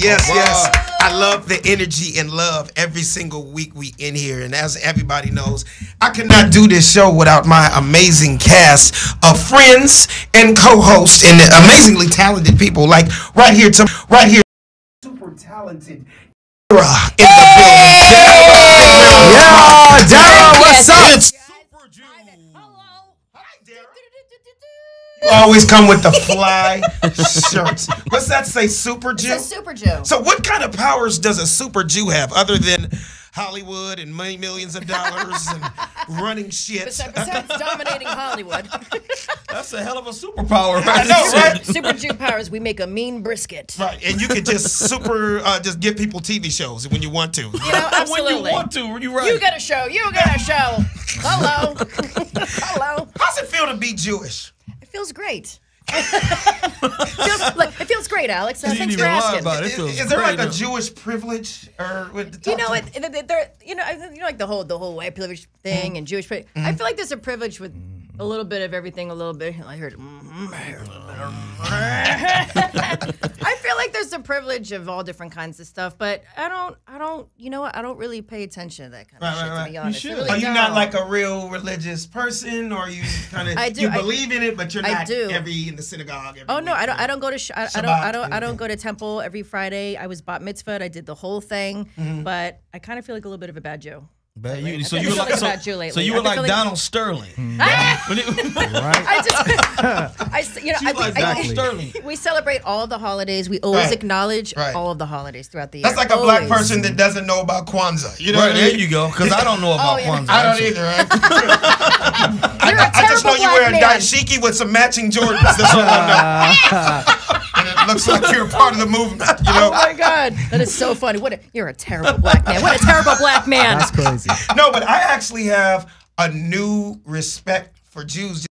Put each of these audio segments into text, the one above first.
Yes, yes. I love the energy and love every single week we in here. And as everybody knows, I could not do this show without my amazing cast of friends and co-hosts and amazingly talented people. Like right here, super talented Dara in the building. Yeah, Dara, what's up? Super Jew. Hello. Hi, Dara. You always come with the fly shirts. What's that say, Super Jew? It's a Super Jew. So what kind of powers does a Super Jew have other than Hollywood and many millions of dollars and running shit? Besides dominating Hollywood. That's a hell of a superpower, I right? know, right? Super Jew powers, we make a mean brisket. Right, and you can just just give people TV shows when you want to. You know, absolutely. When you want to, you're right. You get a show. You get a show. Hello. Hello. How's it feel to be Jewish? It feels great. It feels great, Alex. Thanks for asking. Is there like a Jewish privilege, or you know what? Like the whole white privilege thing and Jewish privilege. I feel like there's a privilege with a little bit of everything, a little bit. I heard. I feel like there's a privilege of all different kinds of stuff, but I don't. You know what? I don't really pay attention to that kind of shit. To be honest, you really are you don't. not like a real religious person, or you kind of you believe in it, but you're not in the synagogue. Oh no, I don't go to I don't go to temple every Friday. I was bat mitzvahed. I did the whole thing, but I kind of feel like a little bit of a bad Jew. So you were like Donald Sterling. Sterling. We celebrate all of the holidays. We always acknowledge all of the holidays throughout the year. That's like a black person that doesn't know about Kwanzaa. You know what I mean? There you go. Because I don't know about Kwanzaa. I don't either. Right? I just know you wear a dashiki with some matching Jordans. That's all I know. And it looks like you're a part of the movement. You know? Oh my God, that is so funny. You're a terrible black man. What a terrible black man. That's crazy. No, but I actually have a new respect for Jews.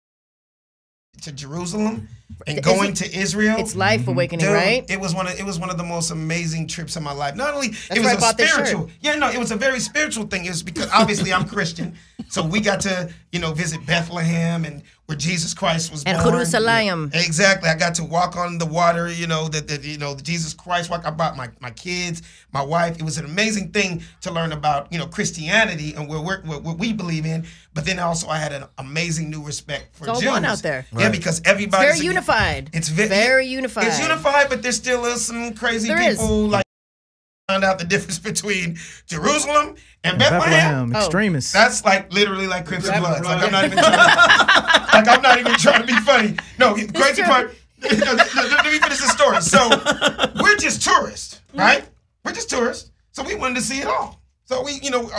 To Jerusalem and going to Israel. It's life awakening, right? It was one of the most amazing trips of my life. Not only That's it was why I a bought this spiritual, shirt. It was a very spiritual thing. It was because obviously I'm Christian, so we got to visit Bethlehem and where Jesus Christ was born. And Jerusalem. Exactly. I got to walk on the water. The Jesus Christ walk. I brought my kids, my wife. It was an amazing thing to learn about Christianity and what we believe in. But then also I had an amazing new respect for Jews. It's all one out there. Yeah, because everybody's very unified. It's very unified. It's unified, but there still is some crazy people like found out the difference between Jerusalem and Bethlehem. Extremists. That's like literally like Crips and Bloods. Like I'm not even trying to be funny. No, the crazy part. Let me finish the story. So we're just tourists, right? We're just tourists. So we wanted to see it all. So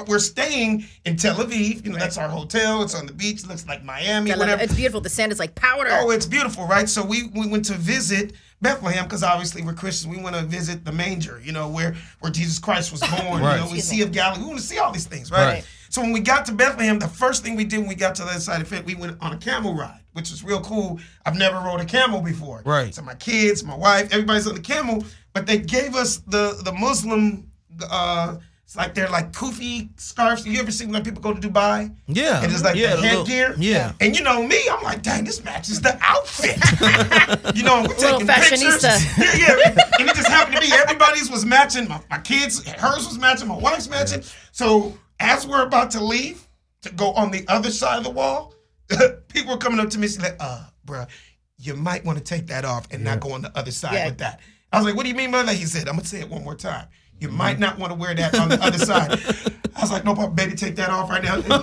we're staying in Tel Aviv. That's our hotel. It's on the beach. It looks like Miami. Whatever. It's beautiful. The sand is like powder. Oh, it's beautiful, right? So we went to visit Bethlehem because obviously we're Christians. We want to visit the manger, where Jesus Christ was born. Right. We Sea of Galilee. We want to see all these things, right? So when we got to Bethlehem, the first thing we did when we got to the other side of it, we went on a camel ride, which was real cool. I've never rode a camel before. Right. So my kids, my wife, everybody's on the camel, but they gave us the Muslim. It's like they're like kufi scarves. You ever seen when people go to Dubai? Yeah. And it's like the headgear. Yeah. And me, I'm like, dang, this matches the outfit. I'm taking pictures. Yeah. And it just happened to be everybody's was matching. My kids, hers was matching. My wife's matching. So as we're about to leave to go on the other side of the wall, people were coming up to me and saying, bruh, you might want to take that off and not go on the other side with that. I was like, what do you mean by that? He said, I'm going to say it one more time. You might not want to wear that on the other side. I was like, no problem, baby, take that off right now. Hey, no,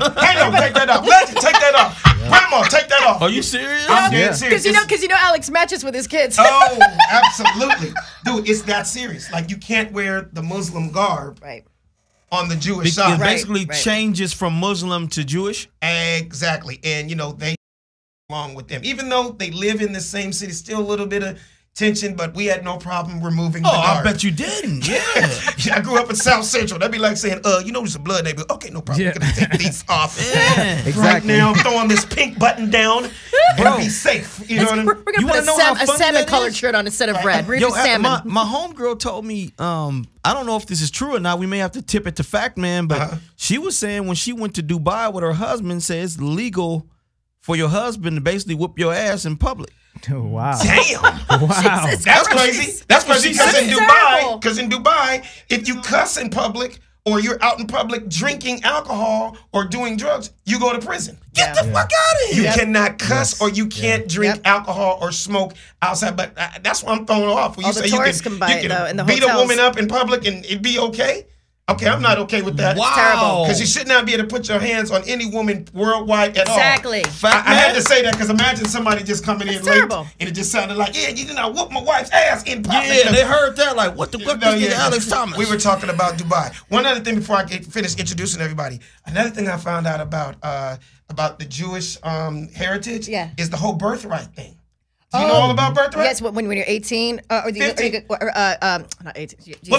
take that off. Legend, take that off. Grandma, take that off. Are you serious? I'm dead serious. Because Alex matches with his kids. Oh, absolutely. Dude, it's that serious. Like, you can't wear the Muslim garb on the Jewish side. It basically changes from Muslim to Jewish? Exactly. And, they along with them. Even though they live in the same city, still a little bit of tension, but we had no problem removing the guard. I bet you didn't. Yeah. I grew up in South Central. That'd be like saying, there's a blood neighbor. Okay, no problem. We're going to take these off. Exactly. Right now, I'm throwing this pink button down and be safe. You know what I mean? We're going to put a salmon-colored shirt on instead of red. We're going to salmon. My homegirl told me, I don't know if this is true or not. We may have to tip it to Fact Man, but she was saying when she went to Dubai with her husband, said it's legal for your husband to basically whoop your ass in public. Wow. Damn. Wow. That's crazy. That's crazy because in Dubai, if you cuss in public or you're out in public drinking alcohol or doing drugs, you go to prison. Get the fuck out of here. You cannot cuss or you can't drink alcohol or smoke outside. But that's what I'm throwing off. When you say you can beat a woman up in public and it'd be okay. Okay, I'm not okay with that. Wow. It's terrible. Because you should not be able to put your hands on any woman worldwide at all. Exactly. I had to say that because imagine somebody just coming in late and it just sounded like, yeah, you did not whoop my wife's ass in public. Yeah, they heard that. Like, what the fuck is Alex Thomas? We were talking about Dubai. One other thing before I finish introducing everybody. Another thing I found out about the Jewish heritage is the whole birthright thing. Do you know all about birthright? Yes, when you're 18 not 18. Well,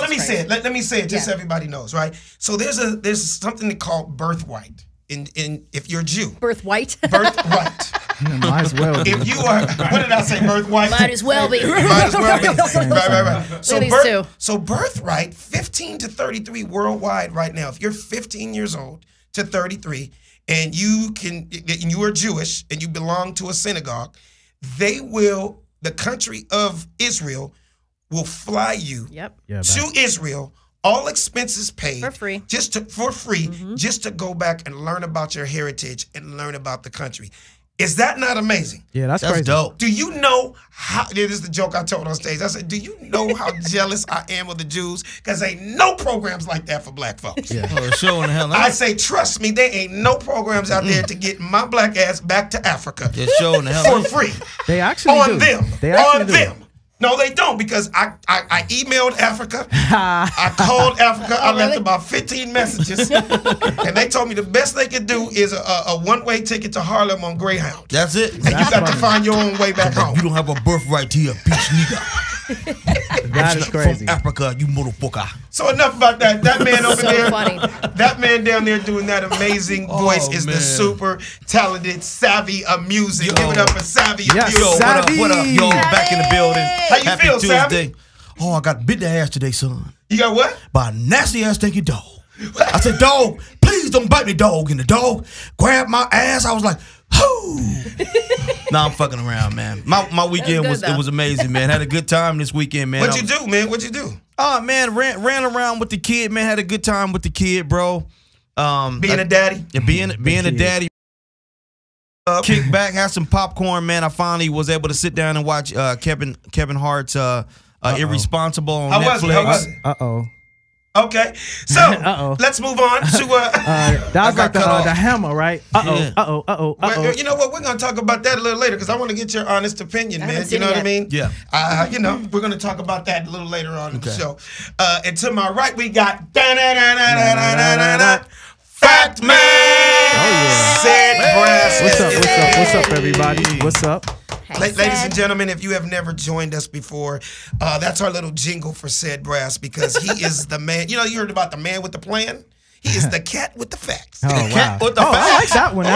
let me say it. Let me say it just so everybody knows, right? So there's something called birthright in if you're a Jew. Birthright. Birthright. Might as well be. If you are, what did I say? Birthright. Might as well be. Might as well be. Right. So birthright, 15 to 33 worldwide right now. If you're 15 years old to 33, and you are Jewish and you belong to a synagogue, the country of Israel will fly you to Israel, all expenses paid. For free. Just to go back and learn about your heritage and learn about the country. Is that not amazing? Yeah, that's crazy. Dope. Do you know how, this is the joke I told on stage. I said, do you know how jealous I am of the Jews? Because ain't no programs like that for black folks. Yeah. Sure in the hell. I say, trust me, there ain't no programs out there to get my black ass back to Africa. Yeah, sure in the hell. For free. They actually on do. them. They actually on do. them. No, they don't, because I emailed Africa. I called Africa. I left about 15 messages. And they told me the best they could do is a one-way ticket to Harlem on Greyhound. That's it. And you got to find your own way back home. You don't have a birthright to your bitch nigga. That is crazy. From Africa, you motherfucker. So enough about that. That man over there, funny. that man down there doing that amazing voice is the super talented Savvy of music. Give it up for Savvy of music. Yo, what up? Yo, back in the building. How you Happy feel, Tuesday. Savvy? Oh, I got bit the ass today, son. You got what? By a nasty ass stinky dog. I said, dog, please don't bite me, dog. And the dog grabbed my ass. I was like, whoo. Nah, I'm fucking around, man. My weekend was amazing, man. Had a good time this weekend, man. What'd you do, man? What'd you do? Oh, man, ran around with the kid, man. Had a good time with the kid, bro. Being a daddy? Yeah, being a daddy. Kick back, have some popcorn, man. I finally was able to sit down and watch Kevin Hart's Irresponsible on Netflix. How was it? Uh-oh. Okay, so let's move on to that was like the hammer, right? Well, you know what? We're gonna talk about that a little later because I want to get your honest opinion, man. You know what I mean? Yeah. You know, we're gonna talk about that a little later on in the show. And to my right, we got Fact Man. Sed Brass. What's up, everybody? What's up? Ladies and gentlemen, if you have never joined us before, that's our little jingle for Sed Brass because he is the man. You know, you heard about the man with the plan? He is the cat with the facts. Oh, wow. Cat with the facts. I like that one.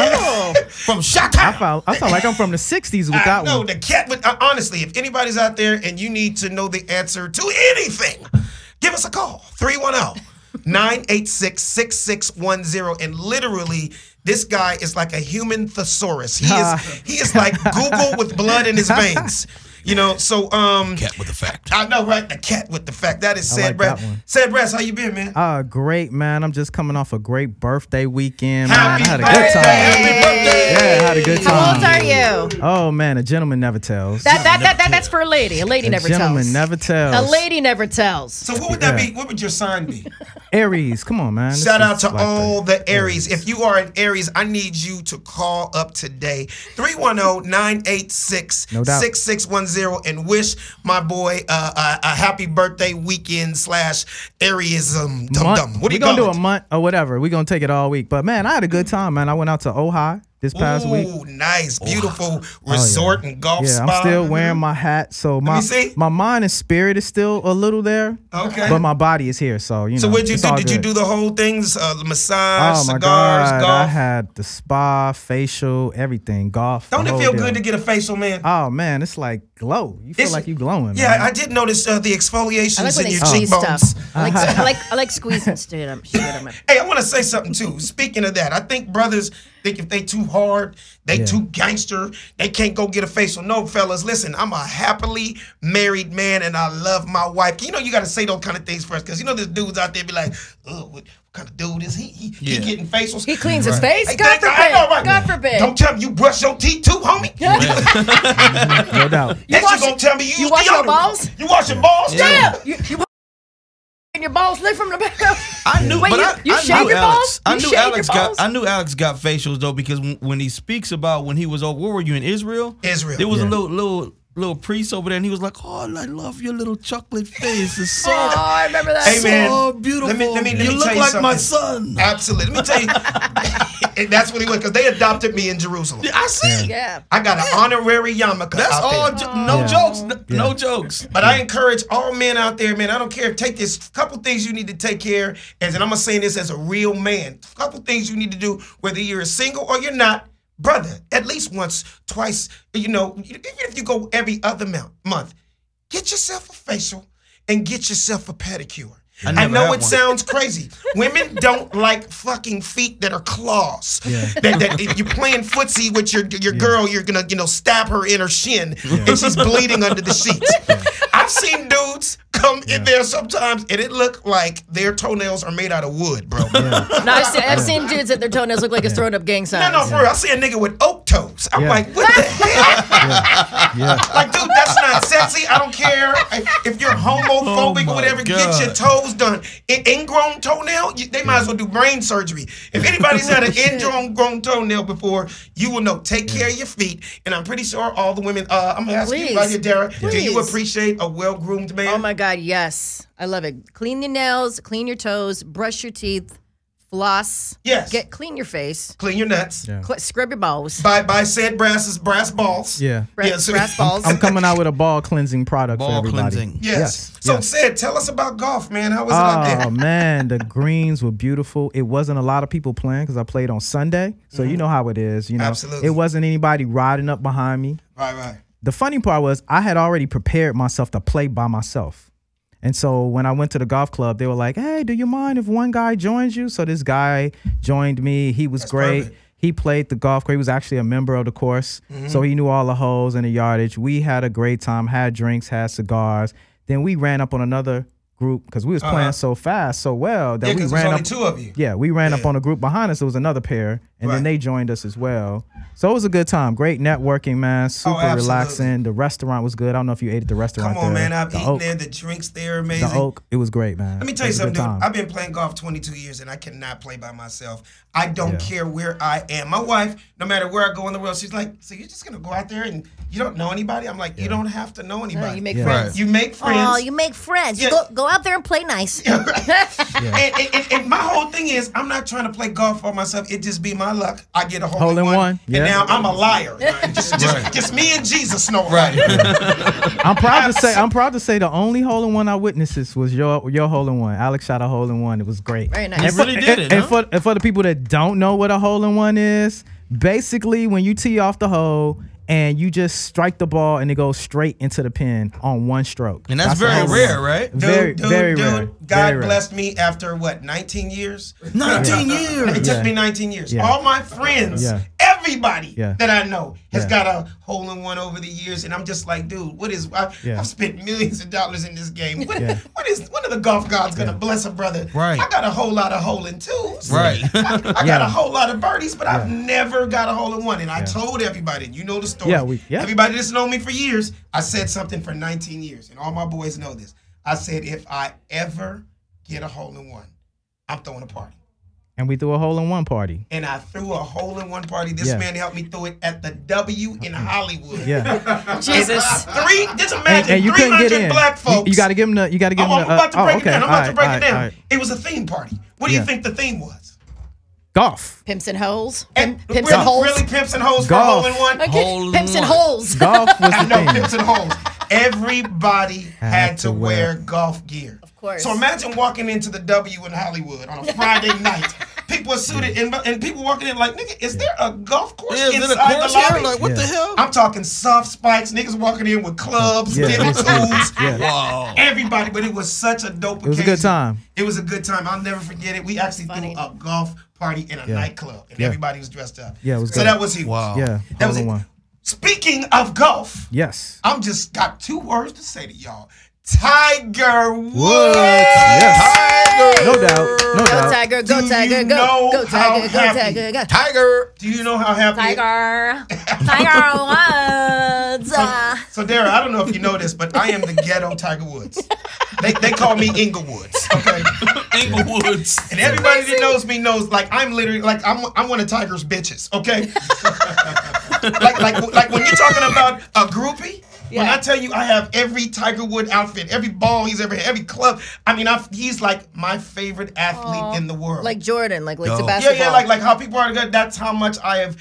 From Shaka. I felt like I'm from the 60s with that one. No, the cat with, honestly, if anybody's out there and you need to know the answer to anything, give us a call, 310-986-6610. And literally, this guy is like a human thesaurus. He is like Google with blood in his veins. You know, so cat with the fact. I know, right? The cat with the fact. That is Sed Brass. Sed Brass, how you been, man? Great, man. I'm just coming off a great birthday weekend, man. Happy I had a good time. Happy birthday! Yeah, I had a good time. How old are you? Oh man, a gentleman never tells. That's for a lady. A lady never tells. A gentleman never tells. A lady never tells. So what would that be? What would your sign be? Aries. Come on, man. Shout out to all the Aries. If you are an Aries, I need you to call up today. 310-986-6610 and wish my boy a happy birthday weekend / Ariesism. What are you gonna do a month or whatever. We're gonna take it all week. But man, I had a good time, man. I went out to Ojai this past week. Ooh, nice. Beautiful resort and golf spa. I'm still wearing my hat. So my mind and spirit is still a little there. Okay. But my body is here. So, you know. So what'd you do? Did you do the whole things? The massage, cigars, golf? I had the spa, facial, everything, golf. Don't it feel good to get a facial, man? Oh, man. It's like glow. You feel like you glowing, Yeah, man. I did notice the exfoliations in your cheekbones. cheekbones. I like squeezing shit. Hey, I want to say something, too. Speaking of that, I think brothers think if they too hard, they too gangster, they can't go get a facial. No, fellas, listen, I'm a happily married man and I love my wife. You know, you got to say those kind of things first because you know there's dudes out there be like, oh, what kind of dude is he? He getting facials. He cleans his face? God forbid. I know, right? God forbid. Don't tell me you brush your teeth too, homie. No doubt. You gonna tell me you wash your balls? You wash your balls? Yeah. You and your balls lift from the back. I knew, Wait, but you shave your balls? I knew Alex got facials though because when he speaks about when he was over, where were you in Israel? Israel. There was a little priest over there, and he was like, "Oh, I love your little chocolate face. It's so I remember that. Hey, man, so beautiful. Let me you look tell you like something. my son." Absolutely. Let me tell you, and that's what he was because they adopted me in Jerusalem. I see. Yeah. I got an honorary yarmulke. That's out there. all. No jokes. No jokes. But I encourage all men out there, man. I don't care. Take this couple things you need to take care. And I'm gonna say this as a real man. A couple things you need to do, whether you're single or you're not. Brother, at least once, twice, you know, even if you go every other month, get yourself a facial and get yourself a pedicure. I know it sounds crazy. Women don't like fucking feet that are claws. Yeah. That if you're playing footsie with your girl, you're gonna stab her in her shin and she's bleeding under the sheets. I've seen dudes come in there sometimes and it look like their toenails are made out of wood, bro. No, I've seen dudes that their toenails look like it's throwing up gang signs. No, for real. I see a nigga with oak toes. I'm like, what the hell? Like, dude, that's not sexy. I don't care if you're homophobic or whatever. Get your toes done. Ingrown toenail, they might as well do brain surgery. If anybody's had an ingrown toenail before, you will know. Take care of your feet. And I'm pretty sure all the women, I'm going to ask you right here, Dara, do you appreciate a well-groomed man? Oh, my God, yes. I love it. Clean your nails, clean your toes, brush your teeth, floss. Yes. Clean your face. Clean your nuts. Yeah. Scrub your balls. Buy Sed Brass's brass balls. Yeah. Brass balls. I'm coming out with a ball cleansing product for everybody. Cleansing. Yes. So Sed, tell us about golf, man. How was it out there? Oh, man, the greens were beautiful. It wasn't a lot of people playing because I played on Sunday. So you know how it is. You know, absolutely. It wasn't anybody riding up behind me. Right. The funny part was I had already prepared myself to play by myself. And so when I went to the golf club, they were like, hey, do you mind if one guy joins you? So this guy joined me. He was great. Perfect. He played the golf course. He was actually a member of the course. So he knew all the holes and the yardage. We had a great time, had drinks, had cigars. Then we ran up on another group because we was playing so fast, so well that we ran up. Only two of you. Yeah, we ran up on a group behind us. It was another pair, and then they joined us as well. So it was a good time. Great networking, man. Super relaxing. The restaurant was good. I don't know if you ate at the restaurant. Come on, man. I've eaten there. The drinks there, amazing. The Oak, it was great, man. Let me tell you something, dude. I've been playing golf 22 years, and I cannot play by myself. I don't care where I am. My wife, no matter where I go in the world, she's like, so you're just going to go out there and you don't know anybody? I'm like, you don't have to know anybody. No, you make friends. You make friends. Oh, you make friends. You go out there and play nice. And my whole thing is, I'm not trying to play golf for myself. It just be my luck. I get a hole in one. And now I'm a liar. Just me and Jesus know. Right. I'm proud to say the only hole in one I witnessed was your hole in one. Alex shot a hole in one. It was great. Very nice. You really did it. And for the people that don't know what a hole in one is, basically when you tee off the hole and you just strike the ball and it goes straight into the pin on one stroke. And that's very rare, right? Very rare. God blessed me after what, 19 years? 19 years. It took me 19 years. All my friends, everybody that I know has got a hole in one over the years, and I'm just like, dude, what is? I've spent millions of dollars in this game. When are the golf gods gonna bless a brother? Right. I got a whole lot of hole in twos. Right. I got a whole lot of birdies, but I've never got a hole in one. And I told everybody, you know the story. Everybody that's known me for years, I said something for 19 years, and all my boys know this. I said, if I ever get a hole in one, I'm throwing a party. And we threw a hole in one party. And I threw a hole in one party. This man helped me through it at the W in Hollywood. Yeah. Jesus. Just imagine and you 300 black folks. You got to give them the. You got to give them. I'm about to break it down. I'm about to break it down. It was a theme party. What do you think the theme was? Golf. Pimps and hoes. Pimps and hoes. Really, pimps and hoes for a hole in one? Okay. Pimps and holes. Golf was the thing. Pimps and holes. Everybody had to wear golf gear. Of course. So imagine walking into the W in Hollywood on a Friday night. People are suited and people walking in like, nigga, is there a golf course inside the lobby? Like, what the hell? I'm talking soft spikes. Niggas walking in with clubs, tennis tools. Wow. Everybody, but it was such a dope occasion. It was a good time. It was a good time. I'll never forget it. We actually threw a golf party in a nightclub, and everybody was dressed up. Yeah, it was so good. that was huge. Wow. Yeah, that was it. one. Speaking of golf, Yes. I'm just got 2 words to say to y'all. Tiger Woods. Yes. Tiger. No doubt. No Go doubt. Tiger, go Do Tiger, you go. know Go Tiger, go how Tiger, happy? go. Tiger. Do you know how happy? Tiger. Tiger Woods. So Dara, I don't know if you know this, but I am the ghetto Tiger Woods. They call me Inglewoods. Okay. Inglewoods. And everybody that knows me knows, like, I'm literally, like, I'm one of Tiger's bitches, okay? like when you're talking about a groupie, when I tell you I have every Tiger Wood outfit, every ball he's ever had, every club, I mean, he's like my favorite athlete in the world. Like Jordan, like to Yeah, basketball. like how people are good. That's how much I have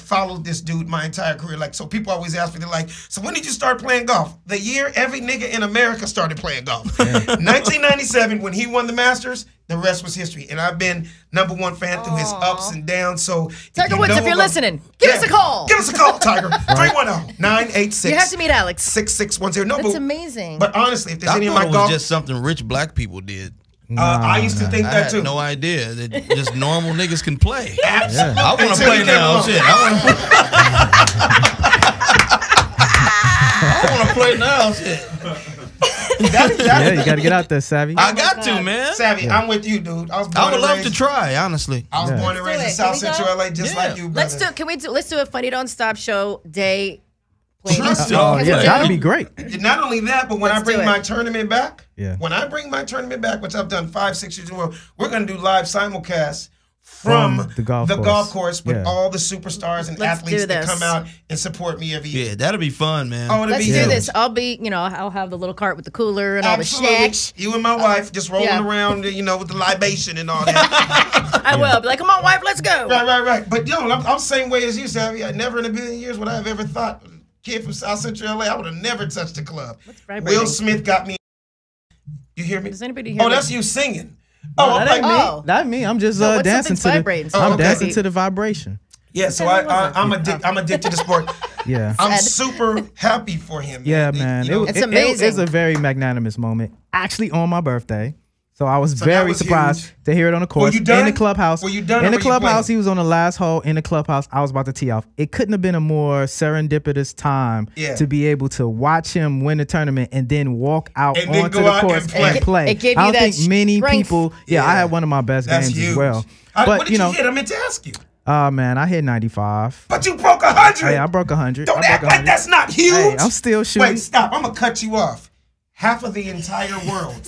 followed this dude my entire career. Like, so people always ask me, they're like, so when did you start playing golf? The year every nigga in America started playing golf. 1997, when he won the Masters, the rest was history. And I've been #1 fan through his ups and downs. So Tiger Woods, if you're listening, give us a call. Give us a call, Tiger. 310-986. You have to meet Alex. 6610. No, That's amazing. But honestly, if there's I any of thought my it golf, was just something rich black people did. I used to think I that had too. no idea that just normal niggas can play. Absolutely. I want to Until play you came now. along. Shit, I want to play now. Shit. Yeah, you got to get out there, Savvy. I got to, man. Savvy, I'm with you, dude. I was born I would and love raised, to try, honestly. I was born and raised in Let's do South it. Can we Central go? LA, just like you, brother. Let's do. Let's do a Funny Don't Stop show day. Sure. Oh, yeah, that'd be great. Not only that, but when Let's I bring do it. my tournament back, Yeah. when I bring my tournament back, which I've done 5-6 years in a row, we're going to do live simulcasts from the golf course with Yeah. all the superstars and Let's athletes do that this. come out and support me every year. Yeah, that'll be fun, man. Oh, it'll Let's be do huge. this. I'll have the little cart with the cooler and all the Absolutely. snacks. You and my wife just rolling Yeah. around, with the libation and all that. I will be like, come on, wife, let's go. Right. But I'm the same way as you, Savvy. I never in a billion years would I have ever thought. Kid from South Central LA, I would have never touched the club. vibrating? Will Smith got me. You hear me? Does anybody hear Oh, me? that's you singing. That ain't me. Oh. Not me. I'm just No, what's dancing to something's vibrating? the. I'm okay. dancing to the vibration. Yeah, so I'm addicted to sport. Yeah. I'm Sad. super happy for him. Yeah, man. It's amazing. It was a very magnanimous moment. Actually, on my birthday. So I was that very was surprised huge. to hear it on the course. you done? In the clubhouse. Were you done or In the were you clubhouse, playing? he was on the last hole. In the clubhouse, I was about to tee off. It couldn't have been a more serendipitous time to be able to watch him win the tournament and then walk out And then onto go the out course and play. and play. It gave I you don't that think many strength. people. Yeah, I had one of my best That's games huge. as well. What But did you hit? I meant to ask you. man, I hit 95. But you broke 100. Hey, I broke 100. Don't I broke act like 100. that's not huge. Hey, I'm still shooting. Wait, stop. I'm going to cut you off. Half of the entire world.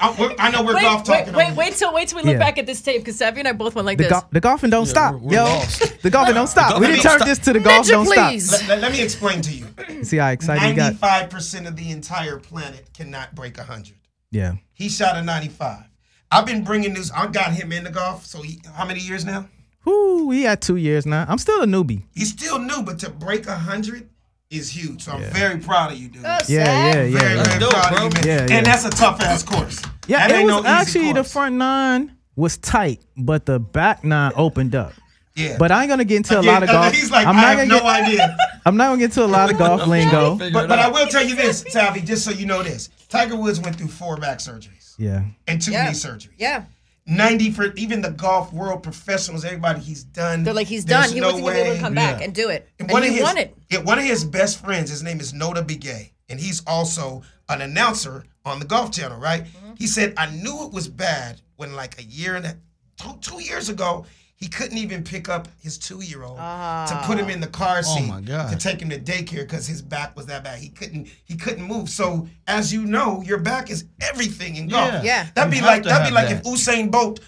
I know we're golf talking. Wait till we look Yeah. back at this tape because Savvy and I both went like this. The golfing don't stop, we're yo. lost. The golfing don't stop. We golfing didn't don't turn stop. this to the golf Ninja, don't please. stop. Let me explain to you. See how excited you got? 95% of the entire planet cannot break 100. Yeah. He shot a 95. I've been bringing this. I got him into golf. So how many years now? Whoo, we had 2 years now. I'm still a newbie. He's still new, but to break 100 is huge. So I'm very proud of you, dude. Yeah. Very, very dope, proud bro. of you, man. Yeah. And that's a tough ass course. Yeah, that it ain't was no easy actually the course. front nine was tight, but the back nine opened up. Yeah. But I ain't gonna get into a Again, lot of golf. He's like, I'm I not have gonna no idea. I'm not gonna get into a lot of golf lingo. But I will tell you this, Savvy, just so you know this. Tiger Woods went through 4 back surgeries Yeah. and 2 knee surgeries. Yeah. 90 for even the golf world professionals, everybody he's done. They're like, he's There's done. He no wasn't going to be able to way. come back and do it. And one of he his, won it. Yeah, one of his best friends, his name is Noda Begay, and he's also an announcer on the Golf Channel, right? Mm-hmm. He said, I knew it was bad when like 2 years ago, he couldn't even pick up his 2-year-old to put him in the car seat my God. to take him to daycare because his back was that bad. He couldn't move. So as you know, your back is everything in golf. Yeah. That'd You be have like to have if that. Usain Bolt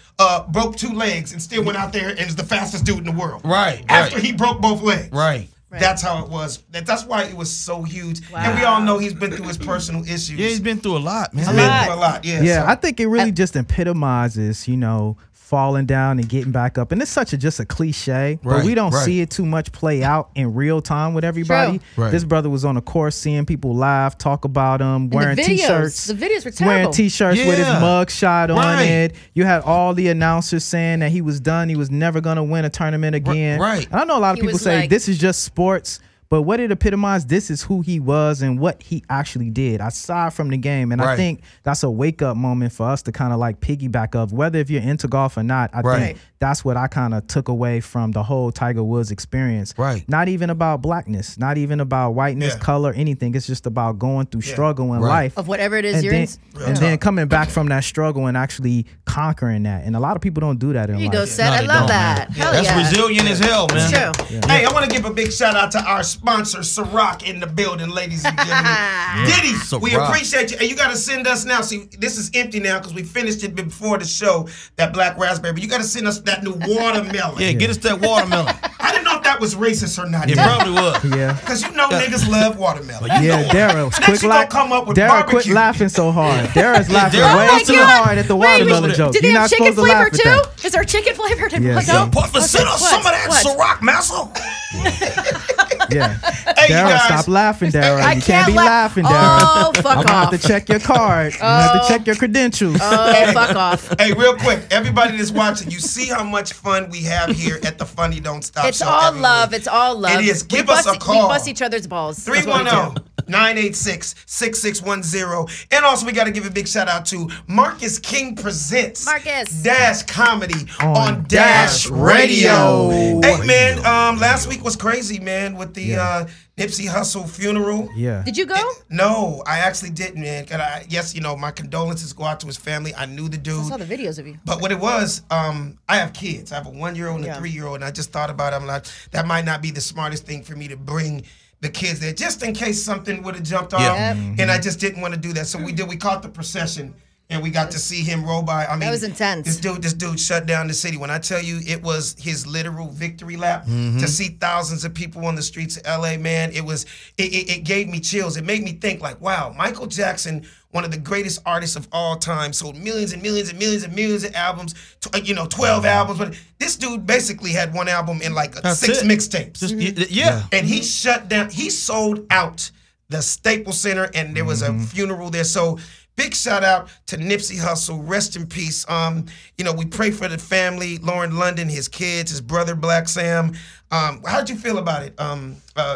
broke 2 legs and still went out there and is the fastest dude in the world. Right, After right. he broke both legs. Right. That's how it was. That's why it was so huge. And we all know he's been through his personal issues. Yeah, he's been through a lot, man. He's been through a lot. Yeah. Yeah, so- I think it really just epitomizes, falling down and getting back up. And it's just a cliche, but we Right, don't right. see it too much play out in real time with everybody. True. Right. This brother was on the course seeing people laugh, talk about him, wearing the videos, t-shirts. The videos were Wearing terrible. t-shirts with his Yeah. mug shot on Right. it. You had all the announcers saying that he was done. He was never going to win a tournament again. right. And I know a lot of He people was say like- this is just sports, But what it epitomized, this is who he was and what he actually did, aside from the game. And I think that's a wake-up moment for us to kind of like piggyback of, whether if you're into golf or not, I think that's what I kind of took away from the whole Tiger Woods experience. Not even about blackness, not even about whiteness, color, anything. It's just about going through struggle in life. Of whatever it is you're in. And then coming back from that struggle and actually conquering that. And a lot of people don't do that in life. There you go, Sed. I love that. Hell That's resilient as hell, man. It's true. Hey, I want to give a big shout out to our sponsor, Ciroc, in the building, ladies and gentlemen. Diddy, we appreciate you. And you got to send us now. See, this is empty now because we finished it before the show, that black raspberry. But you got to send us that new watermelon. Get us that watermelon. I didn't know if that was racist or not. It probably was. Because you know niggas love watermelon. Dara was quick quit laughing so hard. Dara's laughing way too hard at the watermelon joke. Did they have chicken flavor too? Is there chicken flavor? Send us some of that Ciroc muscle. Hey, Dara, stop laughing, Dara. You can't be laughing, Dara. Oh, fuck off. I'm going to have to check your card. I'm going to have to check your credentials. Oh, fuck off. Hey, real quick, everybody that's watching, you see how much fun we have here at the Funny Don't Stop It's Show. all love. It's all love. It is. Give us a call. We bust each other's balls. 310-986-6610. And also, we got to give a big shout out to Marcus King Presents Dash Comedy on Dash Radio. Hey, man, last week was crazy, man, with the Nipsey Hussle funeral. Did you go? No, I actually didn't, man. Yes, you know, my condolences go out to his family. I knew the dude. I saw the videos of you. But what it was, I have kids. I have a 1-year-old and a 3-year-old, and I just thought about it. I'm like, that might not be the smartest thing for me to bring the kids there, just in case something would have jumped off. And I just didn't want to do that. So we caught the procession. And we got to see him roll by. I mean, that was intense. This dude shut down the city. When I tell you, it was his literal victory lap. To see thousands of people on the streets of LA, man, it gave me chills. It made me think like, wow, Michael Jackson, one of the greatest artists of all time, sold millions and millions and millions and millions of albums, 12 albums. But this dude basically had one album in like 6 mixtapes. And he shut down. He sold out the Staples Center, and there was a funeral there. So big shout out to Nipsey Hussle. Rest in peace. We pray for the family, Lauren London, his kids, his brother Black Sam. How'd you feel about it,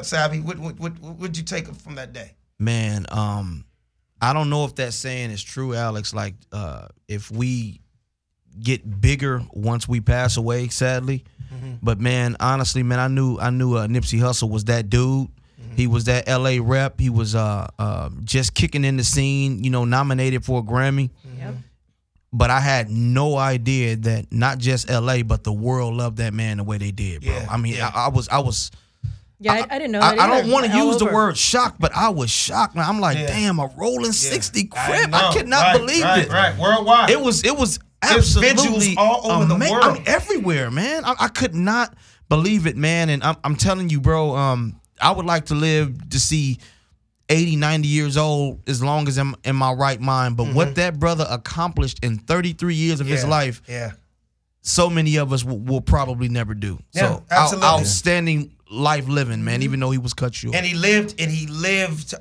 Savvy? What'd you take from that day? Man, I don't know if that saying is true, Alex. Like, if we get bigger once we pass away, sadly. But man, honestly, man, I knew Nipsey Hussle was that dude. He was that LA rep. He was just kicking in the scene, nominated for a Grammy. But I had no idea that not just LA, but the world loved that man the way they did, bro. I mean, I was. I didn't know that I don't want to use the word shocked, but I was shocked, man. I'm like, damn, a rolling 60 crib. I could not believe it. Worldwide. It was absolutely all over the world. I mean, everywhere, man. I could not believe it, man. And I'm telling you, bro, I would like to live to see 80, 90 years old as long as I'm in my right mind. But what that brother accomplished in 33 years of his life, so many of us will probably never do. So outstanding life living, man, even though he was cut short. And he lived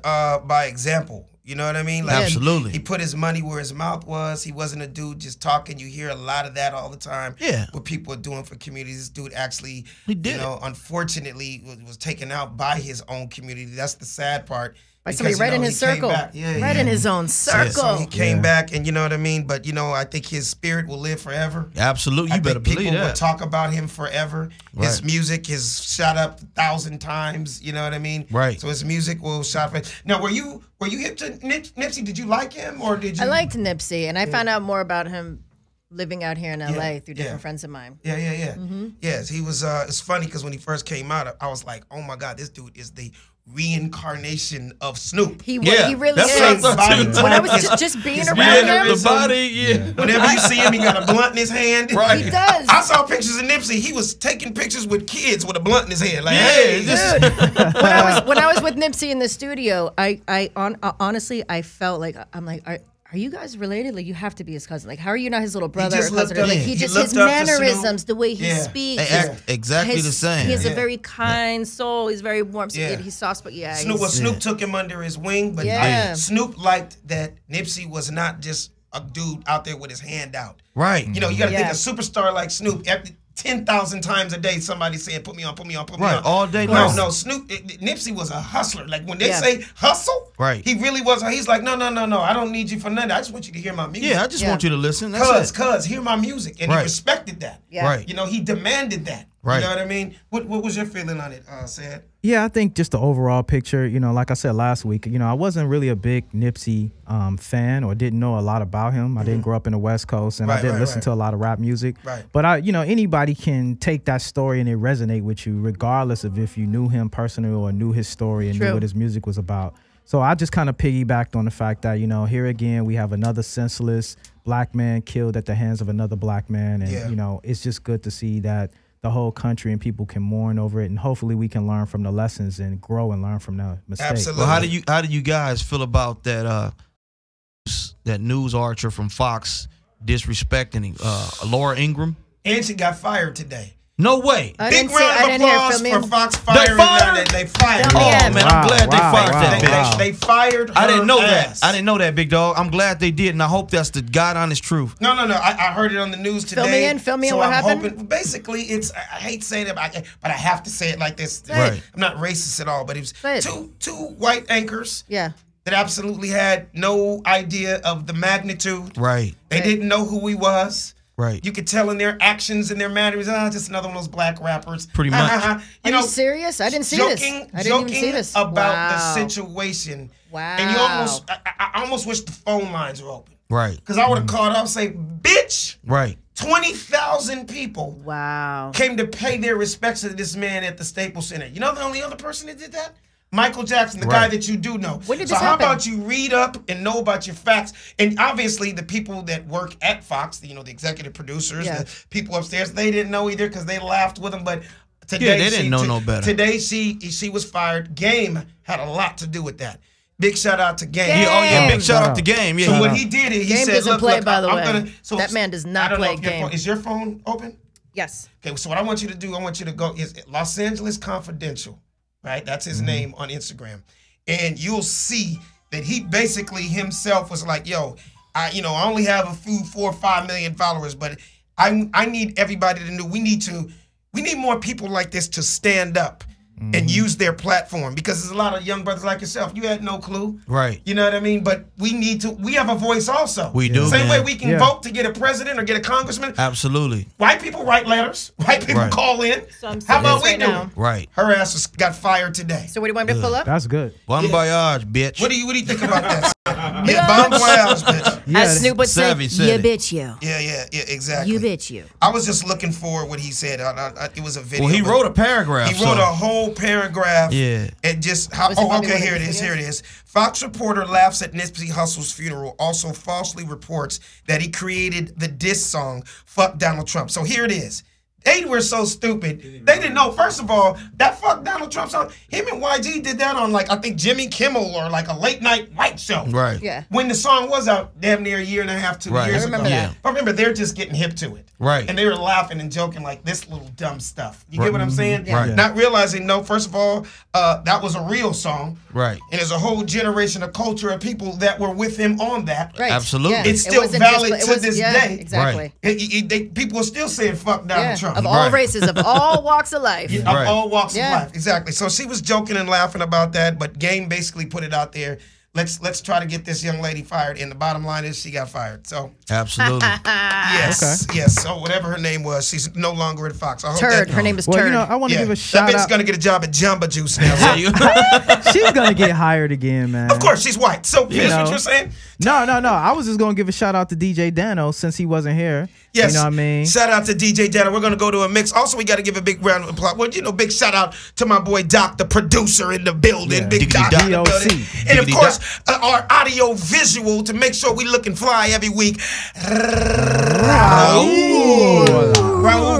by example. You know what I mean? Like absolutely. He put his money where his mouth was. He wasn't a dude just talking. You hear a lot of that all the time. What people are doing for communities. This dude actually, unfortunately was taken out by his own community. That's the sad part. By somebody right in his circle. Right in his own circle. So he came back, and you know what I mean? But, I think his spirit will live forever. Absolutely. You better believe that. People will talk about him forever. His music has shot up 1,000 times. You know what I mean? Right. So his music will shot up. Now, were you hip to Nipsey? Did you like him, or did you? I liked Nipsey, and I found out more about him living out here in LA through different friends of mine. Yes, he was. It's funny because when he first came out, I was like, oh my God, this dude is the reincarnation of Snoop. He really is. When I was just being around him, the body, whenever you see him, he got a blunt in his hand. Right. He does. I saw pictures of Nipsey. He was taking pictures with kids with a blunt in his hand. Like, dude. When I was with Nipsey in the studio, I honestly felt like are you guys related? Like, you have to be his cousin. Like, how are you not his little brother or cousin? Like, his mannerisms, the way he speaks. They act exactly the same. He has a very kind soul. He's very warm. He's soft, but Snoop took him under his wing, but Snoop liked that Nipsey was not just a dude out there with his hand out. Right. You got to think a superstar like Snoop, 10,000 times a day somebody saying, put me on, put me on, put me on. All day long. No, Nipsey was a hustler. Like when they say hustle, he really was. He's like, no, I don't need you for nothing. I just want you to hear my music. Yeah, I just want you to listen. Cuz, hear my music. And he respected that. Right. You know, he demanded that. Right. You know what I mean? What was your feeling on it, Sed? Yeah, I think just the overall picture, you know, like I said last week, you know, I wasn't really a big Nipsey fan or didn't know a lot about him. I didn't grow up in the West Coast and I didn't listen to a lot of rap music. Right. But you know, anybody can take that story and it resonate with you regardless of if you knew him personally or knew his story and knew what his music was about. So I just kind of piggybacked on the fact that, you know, here again, we have another senseless black man killed at the hands of another black man. And, you know, it's just good to see that the whole country and people can mourn over it, and hopefully we can learn from the lessons and grow and learn from the mistakes. Absolutely. Well, how do you guys feel about that that news archer from Fox disrespecting Laura Ingraham? And she got fired today. No way. Big round of applause for Fox firing her. They fired her. Oh, man, I'm glad they fired that bitch. They fired her. I didn't know that. I didn't know that, big dog. I'm glad they did, and I hope that's the God honest truth. No. I heard it on the news today. Fill me in. What happened? Hoping, basically, I hate saying it, but I have to say it like this. Right. I'm not racist at all, but it was two white anchors. Yeah. That absolutely had no idea of the magnitude. Right. They didn't know who he was. Right. You could tell in their actions and their manners, just another one of those black rappers. Pretty much. You know, serious? I didn't see this. I didn't even see this. About the situation. Wow. And I almost wish the phone lines were open. Right. Because I would have called up and say, bitch. Right. 20,000 people came to pay their respects to this man at the Staples Center. You know the only other person that did that? Michael Jackson, the guy that you do know. When did this happen? How about you read up and know about your facts? And obviously the people that work at Fox, you know, the executive producers, the people upstairs, they didn't know either because they laughed with him. But today, they didn't know no better. Today she was fired. Game had a lot to do with that. Big shout out to Game. Big shout out to Game. Yeah. So what he did is he Game said, doesn't play, by the way. That man does not play Game. Is your phone open? Yes. Okay, so what I want you to do, I want you to go is Los Angeles Confidential. Right? That's his name on Instagram. And you'll see that he basically himself was like, yo, I only have a few 4 or 5 million followers, but I need everybody to know we need more people like this to stand up and use their platform, because there's a lot of young brothers like yourself. You had no clue. Right. You know what I mean? But we have a voice also. We do. Same way we can vote to get a president or get a congressman. Absolutely. White people write letters. White people call in. How about we do? Right. Her ass got fired today. So what do you want me to pull up? That's good. Bon voyage, bitch. What do you think about that? Bon voyage, bitch. As Snoop would say, you bitch you. Yeah, exactly. You bitch you. I was just looking for what he said. It was a video. Well, he wrote a paragraph. He wrote a whole paragraph. Yeah. And just how? Here it is. Fox reporter laughs at Nipsey Hussle's funeral. Also falsely reports that he created the diss song "Fuck Donald Trump." So here it is. They were so stupid. They didn't know. First of all, that "Fuck Donald Trump" song, him and YG did that on I think Jimmy Kimmel or a late night white show. Right. Yeah. When the song was out, damn near a year and a half, 2 years ago. That. But remember, they're just getting hip to it. Right. And they were laughing and joking like this little dumb stuff. You get what I'm saying? Yeah. Right. Not realizing, no, first of all, that was a real song. Right. And there's a whole generation of culture of people that were with him on that. Right. Absolutely. Yeah. It's still valid to this day. Exactly. Right. People are still saying "fuck Donald Trump." Of all races, of all walks of life. Of all walks of life. Exactly. So she was joking and laughing about that, but Game basically put it out there. Let's try to get this young lady fired, and the bottom line is she got fired. So absolutely. Yes. So whatever her name was, she's no longer at Fox. I hope Turd. Her name is Turd. Well, you know, I want to give a shout out. That bitch's gonna get a job at Jamba Juice now. She's gonna get hired again, man. Of course, she's white. So here's what you're saying. No. I was just gonna give a shout out to DJ Dano since he wasn't here. Yes. You know what I mean? Shout out to DJ Dara. We're going to go to a mix. Also, we got to give a big round of applause. Well, big shout out to my boy Doc, the producer in the building. Yeah. Big Doc in the building. And, of course, our audio visual to make sure we looking fly every week. Raul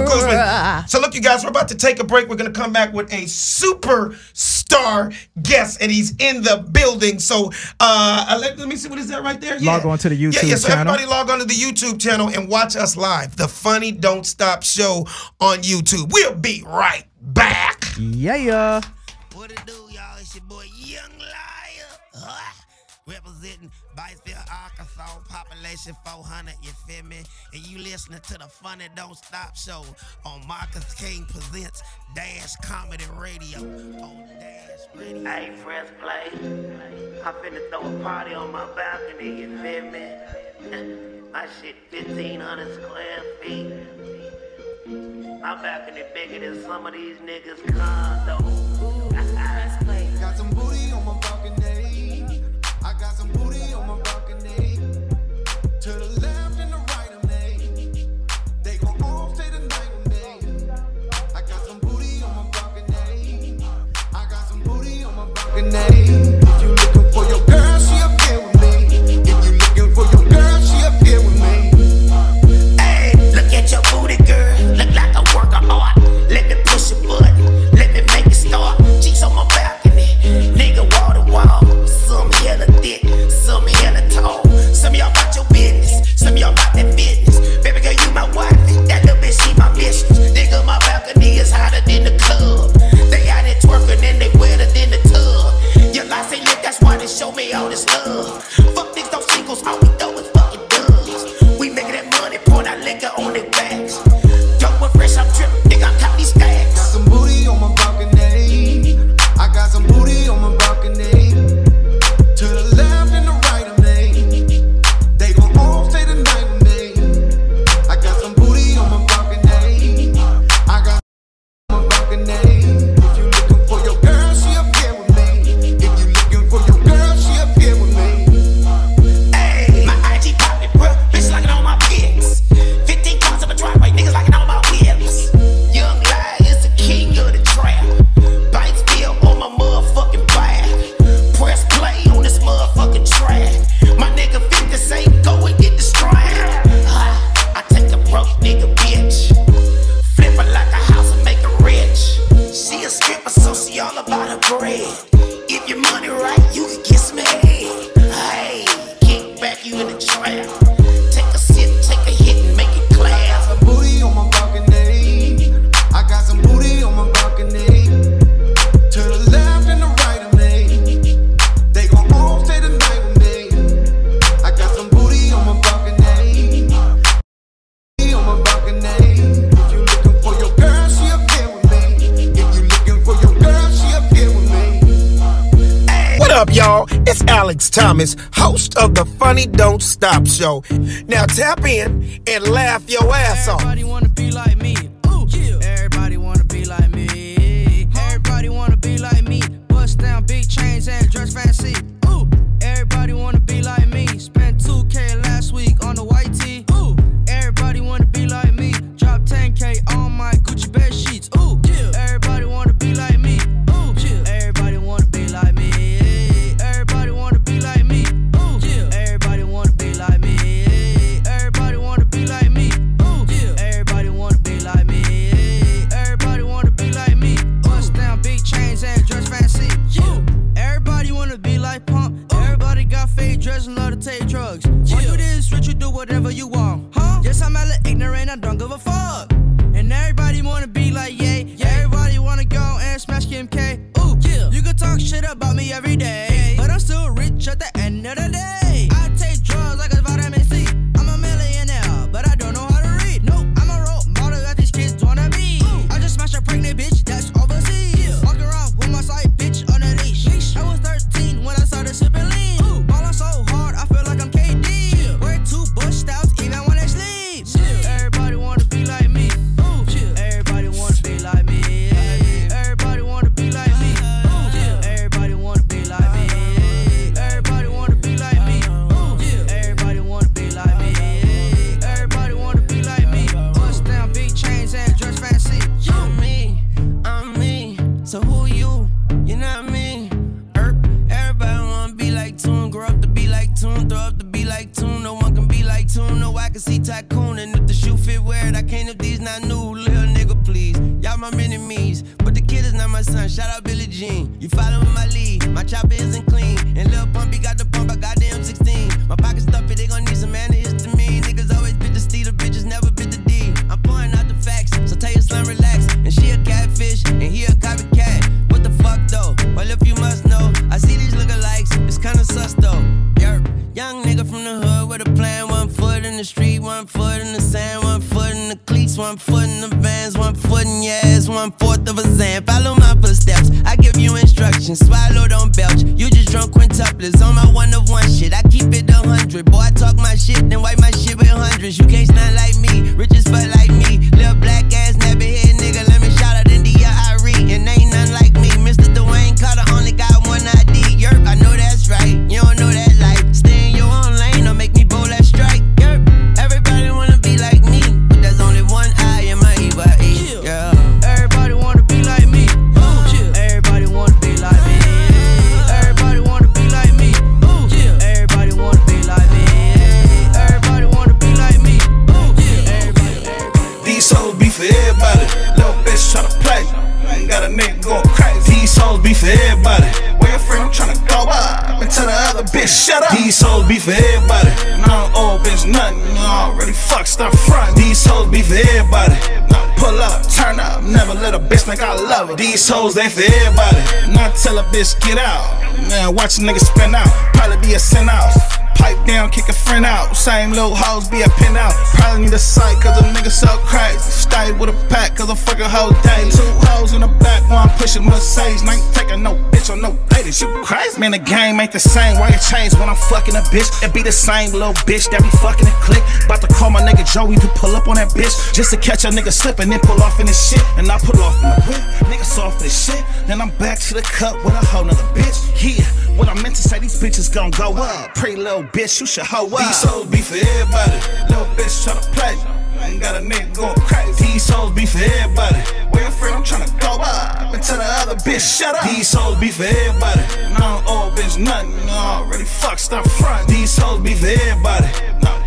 Guzman. So, look, you guys, we're about to take a break. We're going to come back with a superstar guest, and he's in the building. So, let me see. What is that right there? Log on to the YouTube channel. So everybody log on to the YouTube channel and watch us live. The Funny Don't Stop Show on YouTube. We'll be right back. Yeah. What it do, y'all? It's your boy Young Liar. representing Batesville, Arkansas, population 400, you feel me? And you listening to the Funny Don't Stop show on Marcus King Presents Dash Comedy Radio on Dash Radio. Hey, press play. I'm finna throw a party on my balcony, you feel me? My shit 1,500 square feet. My balcony bigger than some of these niggas' condos. Got some booty on my balcony. I got some booty on my balcony. To the left and the right of me. They gon' all stay the night with me. I got some booty on my balcony. I got some booty on my balcony. If you looking for your girl, she up here with me. If you looking for your girl, she up here with me. Hey, look at your booty, girl. Look like a work of art. Let me push a button. Let me make it start. Cheeks on my balcony. Nigga wall to wall. Some hella thick, some hella tall. Some of y'all about your business. Some of y'all about that business. Baby girl, you my wife. That little bitch, she my mistress. Nigga, my balcony is hotter than the club. They out there twerking and they wetter than the tub. Your life ain't lit, that's why they show me all this love. Fuck these those singles, all we throw is fucking dubs. We making that money, pouring our liquor on their backs. Dope and fresh, I'm tripping, nigga, I'm counting these stacks. Got some booty on my balcony. I got some booty on my balcony. To the left and the right of me. They gon' all stay the night with me. I got some booty on my balcony. I got on my balcony. If you looking for your girl, she up here with me. If you looking for your girl, she up here with me. Hey, my IG poppin', bro. Bitch locking on my pics. 15 cars up a driveway, niggas locking on my whips. Young Lion is the king of the trap. Bites still on my motherfucking back. Press play on this motherfucking track. My nigga 50 say go and get the strap. I take a broke nigga bitch. Flip her like a house and make her rich. She a stripper, so she all about her bread. If your money right, you can get some head. Hey, kick back, you in the trap. Take a sip, take a hit and make it clap. Some booty on my balcony. I got some booty on my balcony. To the left and the right of me. They gon' all stay the night with me. I got some booty on my balcony. On my balcony. If you looking for your girl, she up here with me. If you looking for your girl, she up here with me. What up, y'all? It's Alex Thomas, host of the Funny Don't Stop show. Now tap in and laugh your ass off. Everybody wanna be like me. Ooh, yeah. Everybody wanna be like me. Everybody wanna be like me. Bust down big chains and dress fancy. Ooh, everybody wanna be like me. Spent 2K last week on the white tee. Ooh, everybody wanna be like me. Drop 10K on my Gucci bed sheets. Ooh, yeah. Everybody wanna be like me. Ooh, yeah. Everybody wanna be like me. Everybody wanna be like me. Ooh, yeah. Everybody wanna be like me. Everybody wanna be like me. Ooh, yeah. Everybody wanna be like me. Everybody wanna be like me. Bust down big chains and dress fancy. Ooh, everybody wanna be like Pump. Everybody got fake dreads and love to take drugs. When you this rich, you do whatever you want. Huh? Yes, I'm hella ignorant, I don't give a fuck. And everybody wanna be like Ye. Everybody wanna go and smash Kim K. Ooh, yeah. You can talk shit about me every day, but I'm still rich at the end of the day. I take drugs like a vitamin C. I'm a millionaire, but I don't know how to read. Nope, I'm a role model that these kids wanna be. I just smashed a pregnant bitch that's overseas. Walking around with my side bitch on a leash. I was 13 when I started sipping lean. Ballin' so hard, I feel like I'm KD. Wear 2 Bush styles even when I sleep. Everybody wanna be like me. Ooh, everybody wanna be like me. Everybody wanna be like me. Ooh, everybody wanna be like me. Everybody wanna be like me. Ooh, everybody wanna be like me. Everybody wanna be like me. Bust down big chains and dress fancy. I'm me. So who you? You know what I mean? Everybody wanna be like Toon, grow up to be like Toon, throw up to be like Toon. No one can be like Toon. No, I can see Tycoon, and if the shoe fit, wear it. I can't if these not new. Little nigga, please. Y'all my mini-me's, but the kid is not my son. Shout out Billie Jean. You following my lead? My chopper isn't clean, and Lil Pumpy got the pump. I got the M16. My pockets stuffy, they gon' need some antihistamine. Niggas always bit the C, the bitches never bit the D. I'm pouring out the facts, so tell your son relax. And she a catfish, and he a copycat. What the fuck though? Well, if you must know, I see these lookalikes. It's kinda sus though. the street, 1 foot in the sand, 1 foot in the cleats, 1 foot in the vans, 1 foot in your ass, 1/4 of a Zan. Follow my footsteps, I give you instructions, swallow, don't belch. You just drunk quintuplets on my 1 of 1 shit. I keep it 100, boy, I talk my shit, then wipe my shit with hundreds. You can't stand like me, rich as fuck like me. Little black ass, nappy head nigga, let me shout out India Irie. And ain't nothing like me, Mr. Dwayne Carter only got 1 ID. Yerp, I know that's right, you don't know that life. Stay in your own lane, don't make me bowl that strike. Yerp, everybody wanna be like me, but there's only 1 eye in my EYE. Yeah. Everybody wanna be like me. Everybody wanna be like me. Everybody wanna be like me. Everybody wanna be like me. Everybody wanna be like me. These songs be for everybody. Little bitch tryna play. Ain't got a nigga going crazy. These songs be for everybody. Where your friend I'm tryna go up and tell the other bitch shut up. These songs be for everybody. And I don't owe a bitch nothing. You already fucked, stop front. These hoes be for everybody. Pull up, turn up, never let a bitch think I love her. These hoes ain't for everybody. Not tell a bitch get out. Man, watch a nigga spin out. Probably be a sin out. Pipe down, kick a friend out. Same little hoes be a pin out. Probably need a sight cause a nigga so crazy. Stay with a pack cause a fucking whole day. 2 hoes in the back while I'm pushing Mercedes. And I ain't taking no bitch or no ladies. You crazy? Man, the game ain't the same. Why it change when I'm fucking a bitch? It be the same little bitch that be fucking a click. About to call my nigga Joey to pull up on that bitch. Just to catch a nigga slipping, then pull off in this shit. And I pull off in the whip. Nigga soft this shit. Then I'm back to the cup with a whole nother bitch. Yeah, what I meant to say, these bitches gon' go up. Pretty little bitch, you should hoe up. These hoes be for everybody. Little bitch tryna play. Ain't got a nigga going crazy. These hoes be for everybody. Where your friend I'm tryna go up and tell the other bitch shut up. These hoes be for everybody. And I don't owe a bitch nothing. You already fucked, stop front. These hoes be for everybody.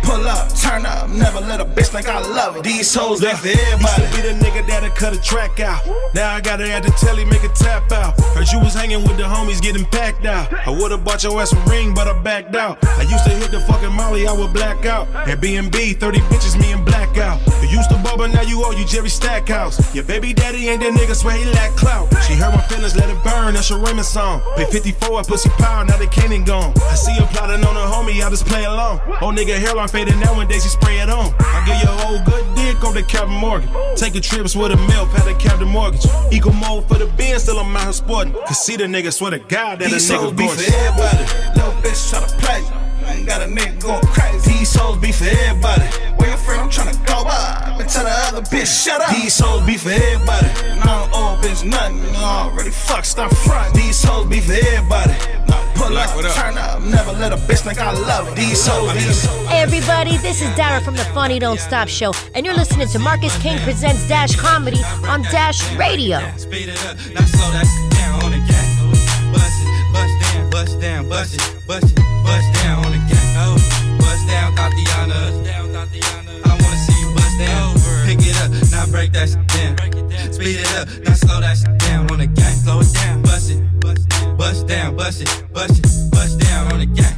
Pull up, turn up, never let a bitch think I love her. These hoes be for everybody. Used to be the nigga that'll cut a track out. Now I gotta at the telly, make a tap out. Heard you was hanging with the homies getting packed out. I would've bought your ass a ring, but I backed out. I used to hit the fucking molly, I would black out. At B&B, 30 bitches, me and black out. You used to bubble, now you owe you Jerry Stackhouse. Your baby daddy ain't that nigga, swear he lack clout. She heard my feelings, let it burn, that's a Raymond song. Pay 54 at Pussy Power, now they can't and gone. I see her plotting on a homie, I just play along. Old nigga hairline faded, nowadays he spray it on. I give you a whole good dick on the Captain Morgan. Taking trips with a milk, had a Captain Mortgage. Eco mode for the bin, still I'm out here sporting. Cause see the nigga, swear to God that these a nigga be for everybody. Little bitch tryna play. Ain't got a nigga going crazy. These hoes be for everybody. Where your friend I'm tryna go up and tell the other bitch shut up. These hoes be for everybody. And I don't owe a bitch nothing. You already fucked, stop front. These hoes be for everybody. Pull up, turn up, never let a bitch think I love her. These hoes. Hey everybody, this is Dara from the Funny Don't Stop Show, and you're listening to Marcus King Presents Dash Comedy on Dash Radio. Speed it up, now slow that down on the gas. Bust it, bust down, bust down, bust it, bust it, bust down on the gas. Oh, bust down, Tatiana. I wanna see you bust down. Pick it up, now break that shit down. Speed it up, now slow that shit down on the gas. Slow it down, bust it, bust down, bust it, bust it, bust down on the gas.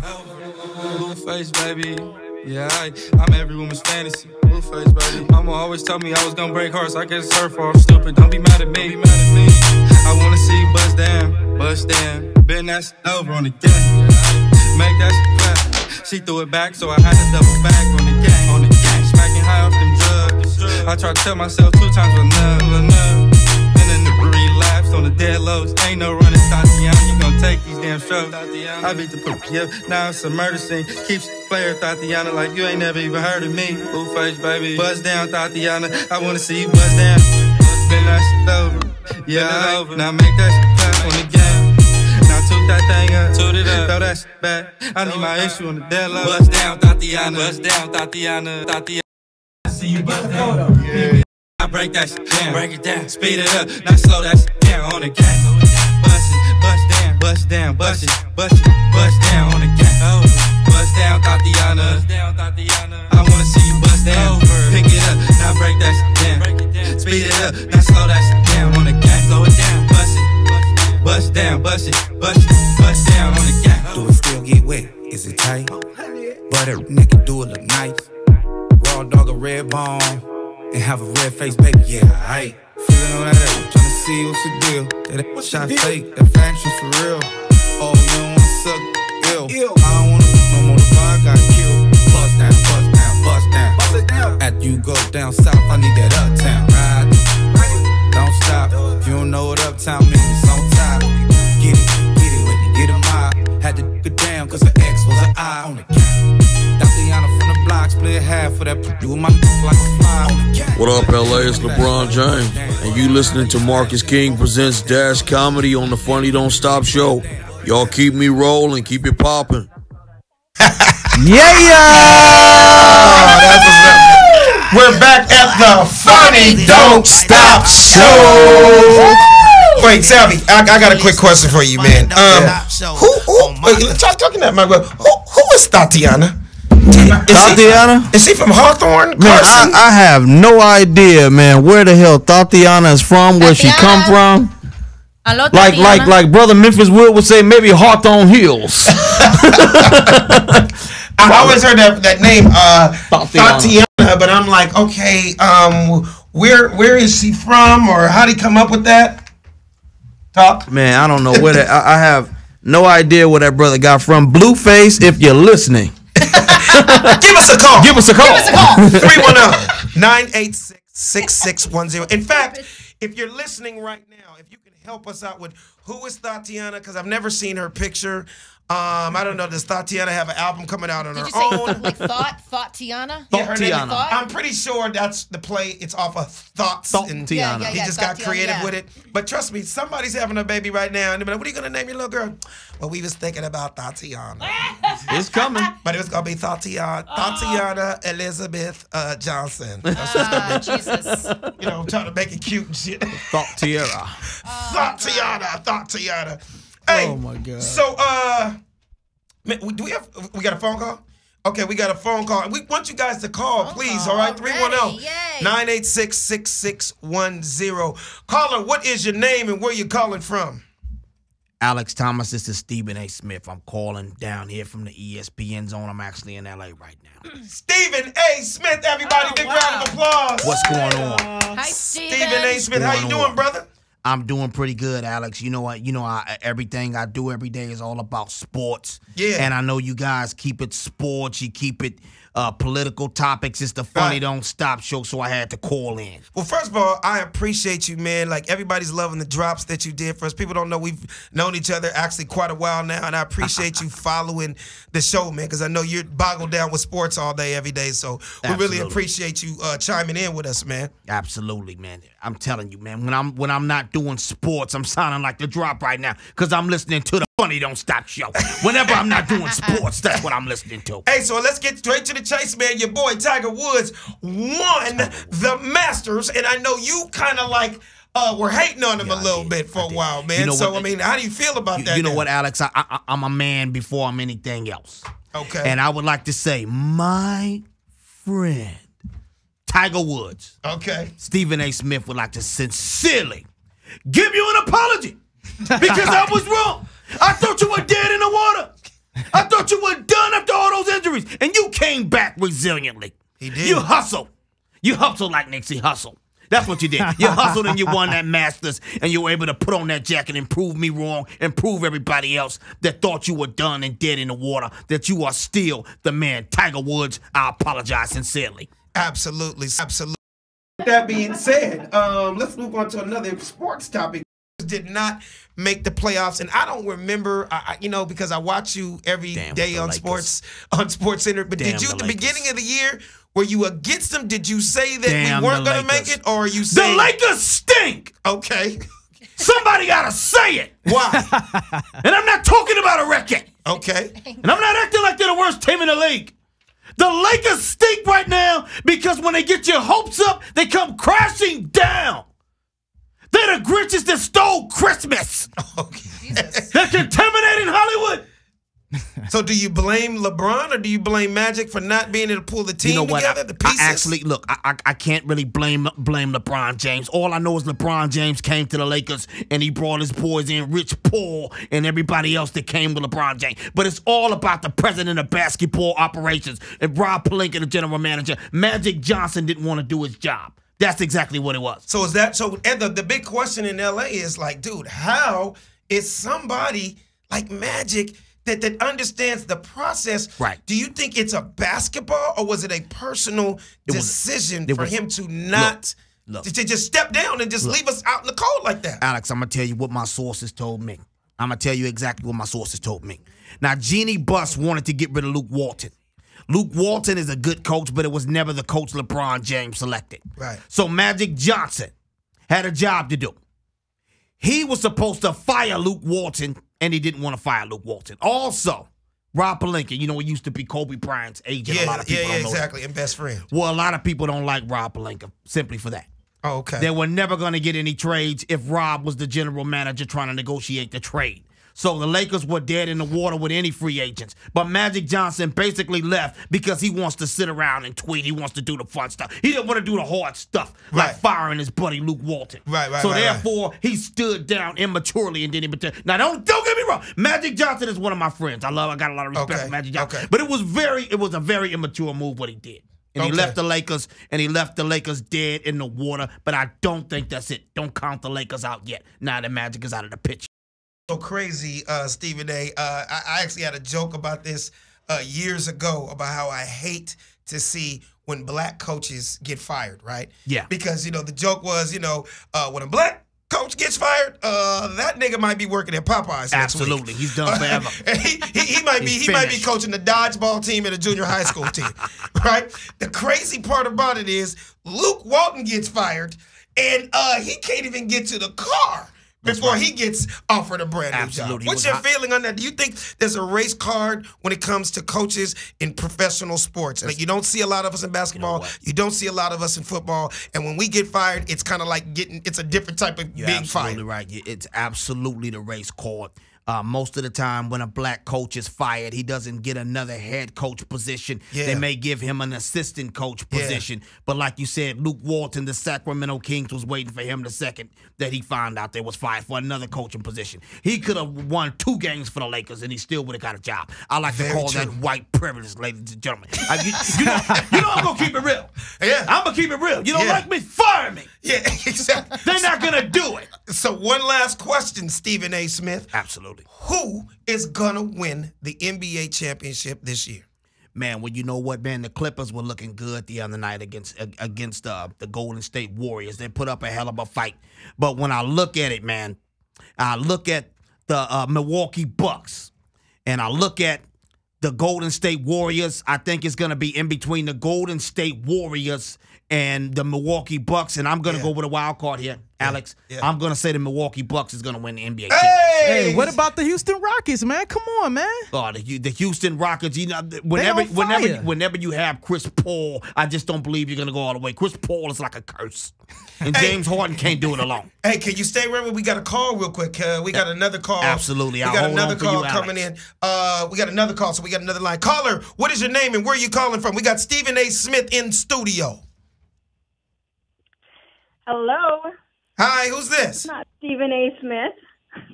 Blue face, baby. Yeah, I'm every woman's fantasy. Blue face, baby. Mama always told me I was gonna break hearts. I guess her fault. Stupid. Don't be mad at me. I wanna see you bust down, bust down. Bend that shit over on the gas. Make that shit clap. She threw it back, so I had to double back on the gang. Smacking high off them drugs. I tried to tell myself 2 times enough. And then the relapse on the dead lows. Ain't no running, Tatiana. You gon' take these damn strokes. I beat the poop, yeah. Now it's a murder scene. Keeps player Tatiana like you ain't never even heard of me. Blue face, baby. Buzz down, Tatiana. I wanna see you buzz down. Bend that shit over. Yeah, over. Now make that shit clap on the game. Now toot that thing up. Toot it up. Throw that shit back. I need my issue on the dead low. Buzz down, Tatiana. Buzz down, Tatiana. I see you buzz down. Yeah. I break that shit down. Break it down. Speed it up. Now slow that shit down on the gas. Bust it, bust down, bust down, bust it, bust it, bust down on the gas. Oh, bust down, Tatiana. I wanna see you bust down. Pick it up, now break that shit down. Speed it up, now slow that shit down on the gas. Slow it down, bust it, bust down, bust it, bust it, bust down on the gas. Do it still get wet? Is it tight? Butter nigga, do it look nice. Raw dog a red bone and have a red face, baby. Yeah, aight. Feeling on that ass, tryna see what's the deal. That shot fake, that fashion for real. Oh, you don't wanna suck ill. I don't wanna fuck no more, the bar got killed. Bust down, bust down, bust down. down south, I need that uptown ride. Don't stop. If you don't know what uptown means, it's on top. Get it with me, get a mob. Had to get down, cause the X was an I on the game. Tatiana from the block, split half for that. You with my like a fly on the game. What up, LA? It's LeBron James. And you listening to Marcus King Presents Dash Comedy on the Funny Don't Stop show. Y'all keep me rolling, keep it popping. We're back at the Funny Don't Stop show. Wait, Salvi, I got a quick question for you, man. Talking that, my brother. Who is Tatiana? Tatiana? Is she from Hawthorne? Man, I have no idea, man, where the hell Tatiana is from, where she come from. Hello, like Brother Memphis Wood would say, maybe Hawthorne Hills. I always heard that name, Tatiana, but I'm like, okay, where is she from, or how did he come up with that? Talk. Man, I don't know where that. I have no idea where that brother got from. Blueface, if you're listening, give us a call. Give us a call. 310-986-6610. In fact, if you're listening right now, if you can help us out with who is Tatiana, because I've never seen her picture. I don't know. Does Tatiana have an album coming out on her own? Did you say Thought Tiana? Yeah, her name is Thought? I'm pretty sure that's the play. It's off of Thoughts. And Tiana. He just got creative with it. But trust me, somebody's having a baby right now. And they're like, what are you going to name your little girl? Well, we was thinking about Tatiana. It's coming. But it was going to be Tatiana Elizabeth Johnson. Jesus. You know, trying to make it cute and shit. Thoughtiana. Thoughtiana. Hey, oh my God. So, man, we got a phone call? Okay, we got a phone call. And we want you guys to call, please, all right? 310-986-6610. Caller, what is your name and where you calling from? Alex Thomas, this is Stephen A. Smith. I'm calling down here from the ESPN zone. I'm actually in LA right now. Stephen A. Smith, everybody, big round of applause. What's going on? Hi, Stephen A. Smith, how you doing, brother? I'm doing pretty good, Alex. You know what? Everything I do every day is all about sports. Yeah. And I know you guys keep it sports. You keep it political topics. It's the Funny Don't Stop show, so I had to call in. Well, first of all, I appreciate you, man. Like, everybody's loving the drops that you did for us. People don't know we've known each other actually quite a while now, and I appreciate you following the show, man, because I know you're boggled down with sports all day, every day. So we really appreciate you chiming in with us, man. Absolutely, man. I'm telling you, man, when I'm not doing sports, I'm sounding like the drop right now because I'm listening to the Funny Don't Stop show. Whenever I'm not doing sports, that's what I'm listening to. Hey, so let's get straight to the chase, man. Your boy Tiger Woods won the Masters, and I know you kind of like were hating on him a little bit for a while, man. You know so, I mean, how do you feel about that? You know what, Alex? I'm a man before I'm anything else. Okay. And I would like to say, my friend, Tiger Woods. Okay. Stephen A. Smith would like to sincerely give you an apology because I was wrong. I thought you were dead in the water. I thought you were done after all those injuries, and you came back resiliently. He did. You hustled. You hustled like Nixie hustled. That's what you did. You hustled and you won that Masters, and you were able to put on that jacket and prove me wrong and prove everybody else that thought you were done and dead in the water that you are still the man. Tiger Woods, I apologize sincerely. Absolutely. Absolutely. That being said, let's move on to another sports topic. Did not make the playoffs, and I don't remember, because I watch you every day on Sports Center. But did you, at the beginning of the year, were you against them? Did you say that we weren't going to make it, or are you saying the Lakers stink? Okay, somebody gotta say it. Why? And I'm not talking about a record. Okay, and I'm not acting like they're the worst team in the league. The Lakers stink right now because when they get your hopes up, they come crashing down. They're the Grinches that stole Christmas. Okay. They're contaminating Hollywood. So do you blame LeBron or do you blame Magic for not being able to pull the team together? The pieces? I can't really blame LeBron James. All I know is LeBron James came to the Lakers and he brought his boys in, Rich Paul and everybody else that came with LeBron James. But it's all about the president of basketball operations and Rob Pelinka, the general manager. Magic Johnson didn't want to do his job. That's exactly what it was. So is that so? And the big question in LA is like, dude, how is somebody like Magic that understands the process. Right. Do you think it's a basketball or was it a personal decision for him to not to just step down and just leave us out in the cold like that? Alex, I'm gonna tell you what my sources told me. I'm gonna tell you exactly what my sources told me. Now, Jeannie Buss wanted to get rid of Luke Walton. Luke Walton is a good coach, but it was never the coach LeBron James selected. Right. So Magic Johnson had a job to do. He was supposed to fire Luke Walton, and he didn't want to fire Luke Walton. Also, Rob Pelinka, you know, he used to be Kobe Bryant's agent. A lot of people don't know exactly, that. and best friend. Well, a lot of people don't like Rob Pelinka simply for that. Oh, okay. They were never going to get any trades if Rob was the general manager trying to negotiate the trade. So the Lakers were dead in the water with any free agents. But Magic Johnson basically left because he wants to sit around and tweet. He wants to do the fun stuff. He didn't want to do the hard stuff, like firing his buddy Luke Walton. So therefore, he stood down immaturely and didn't even. Now, don't get me wrong. Magic Johnson is one of my friends. I got a lot of respect for Magic Johnson. But it was a very immature move what he did. And he left the Lakers, dead in the water. But I don't think that's it. Don't count the Lakers out yet. Now that Magic is out of the picture. So crazy, Stephen A. I actually had a joke about this years ago about how I hate to see when black coaches get fired, right? Yeah. Because, you know, the joke was, you know, when a black coach gets fired, that nigga might be working at Popeyes next week. Absolutely. He's done forever. he might be coaching the dodgeball team at a junior high school team, right? The crazy part about it is Luke Walton gets fired, and he can't even get to the car before he gets offered a brand new job. What's your feeling on that? Do you think there's a race card when it comes to coaches in professional sports? Like, you don't see a lot of us in basketball. You don't see a lot of us in football. And when we get fired, it's kind of like it's a different type of being fired. Absolutely right. It's absolutely the race card. Most of the time when a black coach is fired, he doesn't get another head coach position. They may give him an assistant coach position. But like you said, Luke Walton, the Sacramento Kings, was waiting for him the second that he found out they was fired for another coaching position. He could have won 2 games for the Lakers, and he still would have got a job. I like to call that white privilege, ladies and gentlemen. You know I'm going to keep it real. Yeah. I'm going to keep it real. You don't like me? Fire me. Yeah, exactly. They're not going to do it. So one last question, Stephen A. Smith. Absolutely. Who is gonna win the NBA championship this year? Man, well, you know what, man? The Clippers were looking good the other night against the Golden State Warriors. They put up a hell of a fight. But when I look at it, man, I look at the Milwaukee Bucks, and I look at the Golden State Warriors. I think it's gonna be in between the Golden State Warriors and the Milwaukee Bucks, and I'm gonna go with a wild card here, Alex. I'm gonna say the Milwaukee Bucks is gonna win the NBA championship. Hey, what about the Houston Rockets, man? Come on, man. Oh, the Houston Rockets. You know, whenever you have Chris Paul, I just don't believe you're gonna go all the way. Chris Paul is like a curse, and James Harden can't do it alone. Hey, can you stay right where we got a call real quick? We got another call. Absolutely. We got another call coming in. We got another call, so we got another line. Caller, what is your name and where are you calling from? We got Stephen A. Smith in studio. Hello. Hi, who's this? It's not Stephen A. Smith.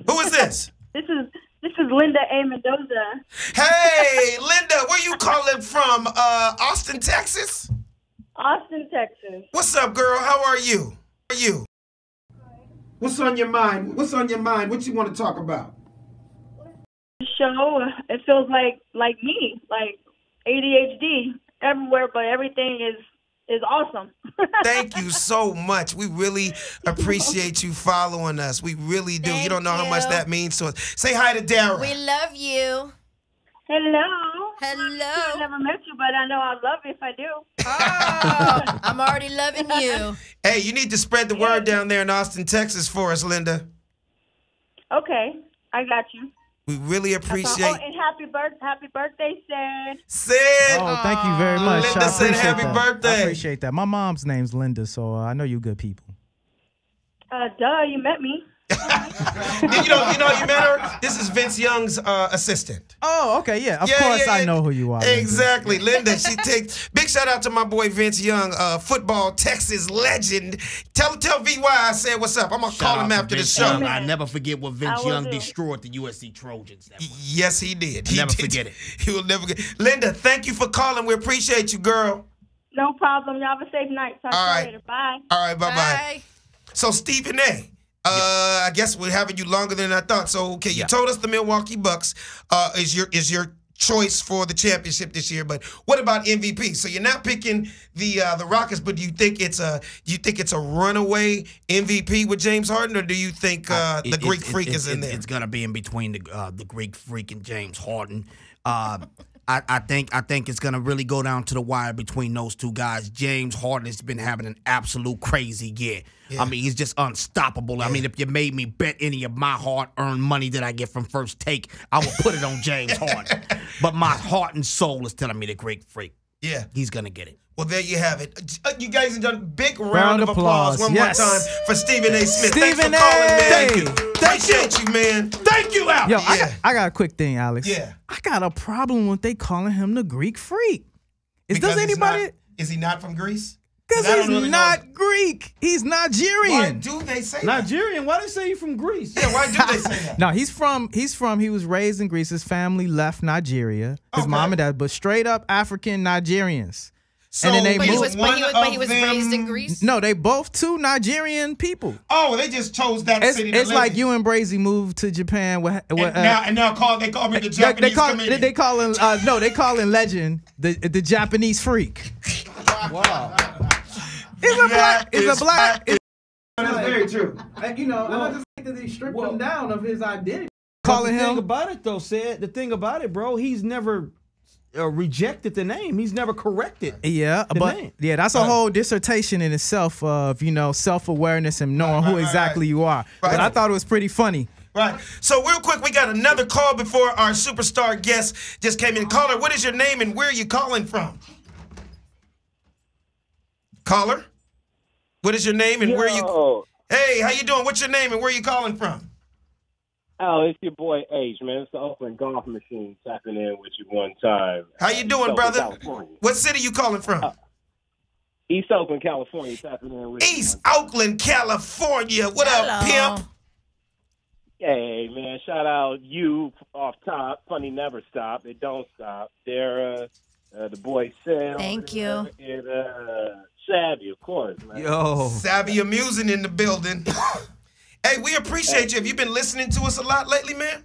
Who is this? This is Linda A. Mendoza. Hey, Linda, where you calling from? Austin, Texas? Austin, Texas. What's up, girl? How are you? How are you? What's on your mind? What's on your mind? What you want to talk about? Show, it feels like me, like ADHD everywhere, but everything is awesome. Thank you so much. We really appreciate you following us. We really do. You don't know how much that means to us. Say hi to Dara. We love you. Hello. Hello. I've never met you, but I know I'll love you if I do. Oh, I'm already loving you. Hey, you need to spread the word down there in Austin, Texas for us, Linda. Okay, I got you. We really appreciate. Oh, and happy birthday, Sed. Sed. Oh, thank you very much. Linda said happy birthday. I appreciate that. My mom's name's Linda, so I know you good people. Duh, you met me. you know, you met her. This is Vince Young's assistant. Oh, okay, yeah. Of course, I know who you are. Exactly, Linda. She takes big shout out to my boy Vince Young, football Texas legend. Tell VY I said what's up. I'm gonna call him after the show. I never forget what Vince Young destroyed the USC Trojans. Yes, he did. Never forget it. He will never forget. Linda, thank you for calling. We appreciate you, girl. No problem. Y'all have a safe night. Talk to you later. Bye. All right, bye. So Stephen A., I guess we're having you longer than I thought. So, okay, you told us the Milwaukee Bucks is your choice for the championship this year, but what about MVP? So you're not picking the Rockets, but do you think it's a runaway MVP with James Harden, or do you think the Greek Freak is in there? It's gonna be in between the Greek Freak and James Harden. I think it's gonna really go down to the wire between those two guys. James Harden has been having an absolute crazy year. Yeah. I mean, he's just unstoppable. Yeah. I mean, if you made me bet any of my hard-earned money that I get from First Take, I would put it on James Harden. But my heart and soul is telling me the Greek Freak. Yeah, he's gonna get it. Well, there you have it. You guys have done a big round of applause one more time for Stephen A. Smith. Thanks for calling, man. Thank you. Appreciate you, man. Thank you, Alex. Yo, I got a quick thing, Alex. Yeah. I got a problem with they calling him the Greek Freak. Is he not from Greece? Because he's not Greek. He's Nigerian. Why do they say Nigerian? Why do they say you from Greece? Yeah, why do they say that? No, he was raised in Greece. His family left Nigeria. His mom and dad, but straight up African Nigerians. So, and then they moved. But he was raised in Greece? No, they both two Nigerian people. Oh, they just chose that city to It's live like in. you and Brazy moved to Japan. And now they call me the Japanese comedian. They call him Legend, the Japanese freak. Wow. It's a black. That's very true. You know, I just think that they stripped him down of his identity. Calling the him thing about it though, the thing about it, bro, he's never rejected the name. He's never corrected. Yeah, that's a whole dissertation in itself of self-awareness and knowing who exactly you are. But I thought it was pretty funny. Right. So real quick, we got another call before our superstar guest just came in. Caller, what is your name and where are you calling from? Caller, what is your name and where are you? Hey, how you doing? What's your name and where are you calling from? Oh, it's your boy H, man. It's the Oakland Golf Machine tapping in with you one time. How you doing, brother? California. What city you calling from? East Oakland, California, tapping in with East Oakland, California. What up, pimp? Hey, man, shout out you off top. Funny never stop. It don't stop. Dara, the boy Sed. Thank you. And Savvy, of course, man. Yo. Savvy Amusing in the building. Hey, we appreciate you. Have you been listening to us a lot lately, man?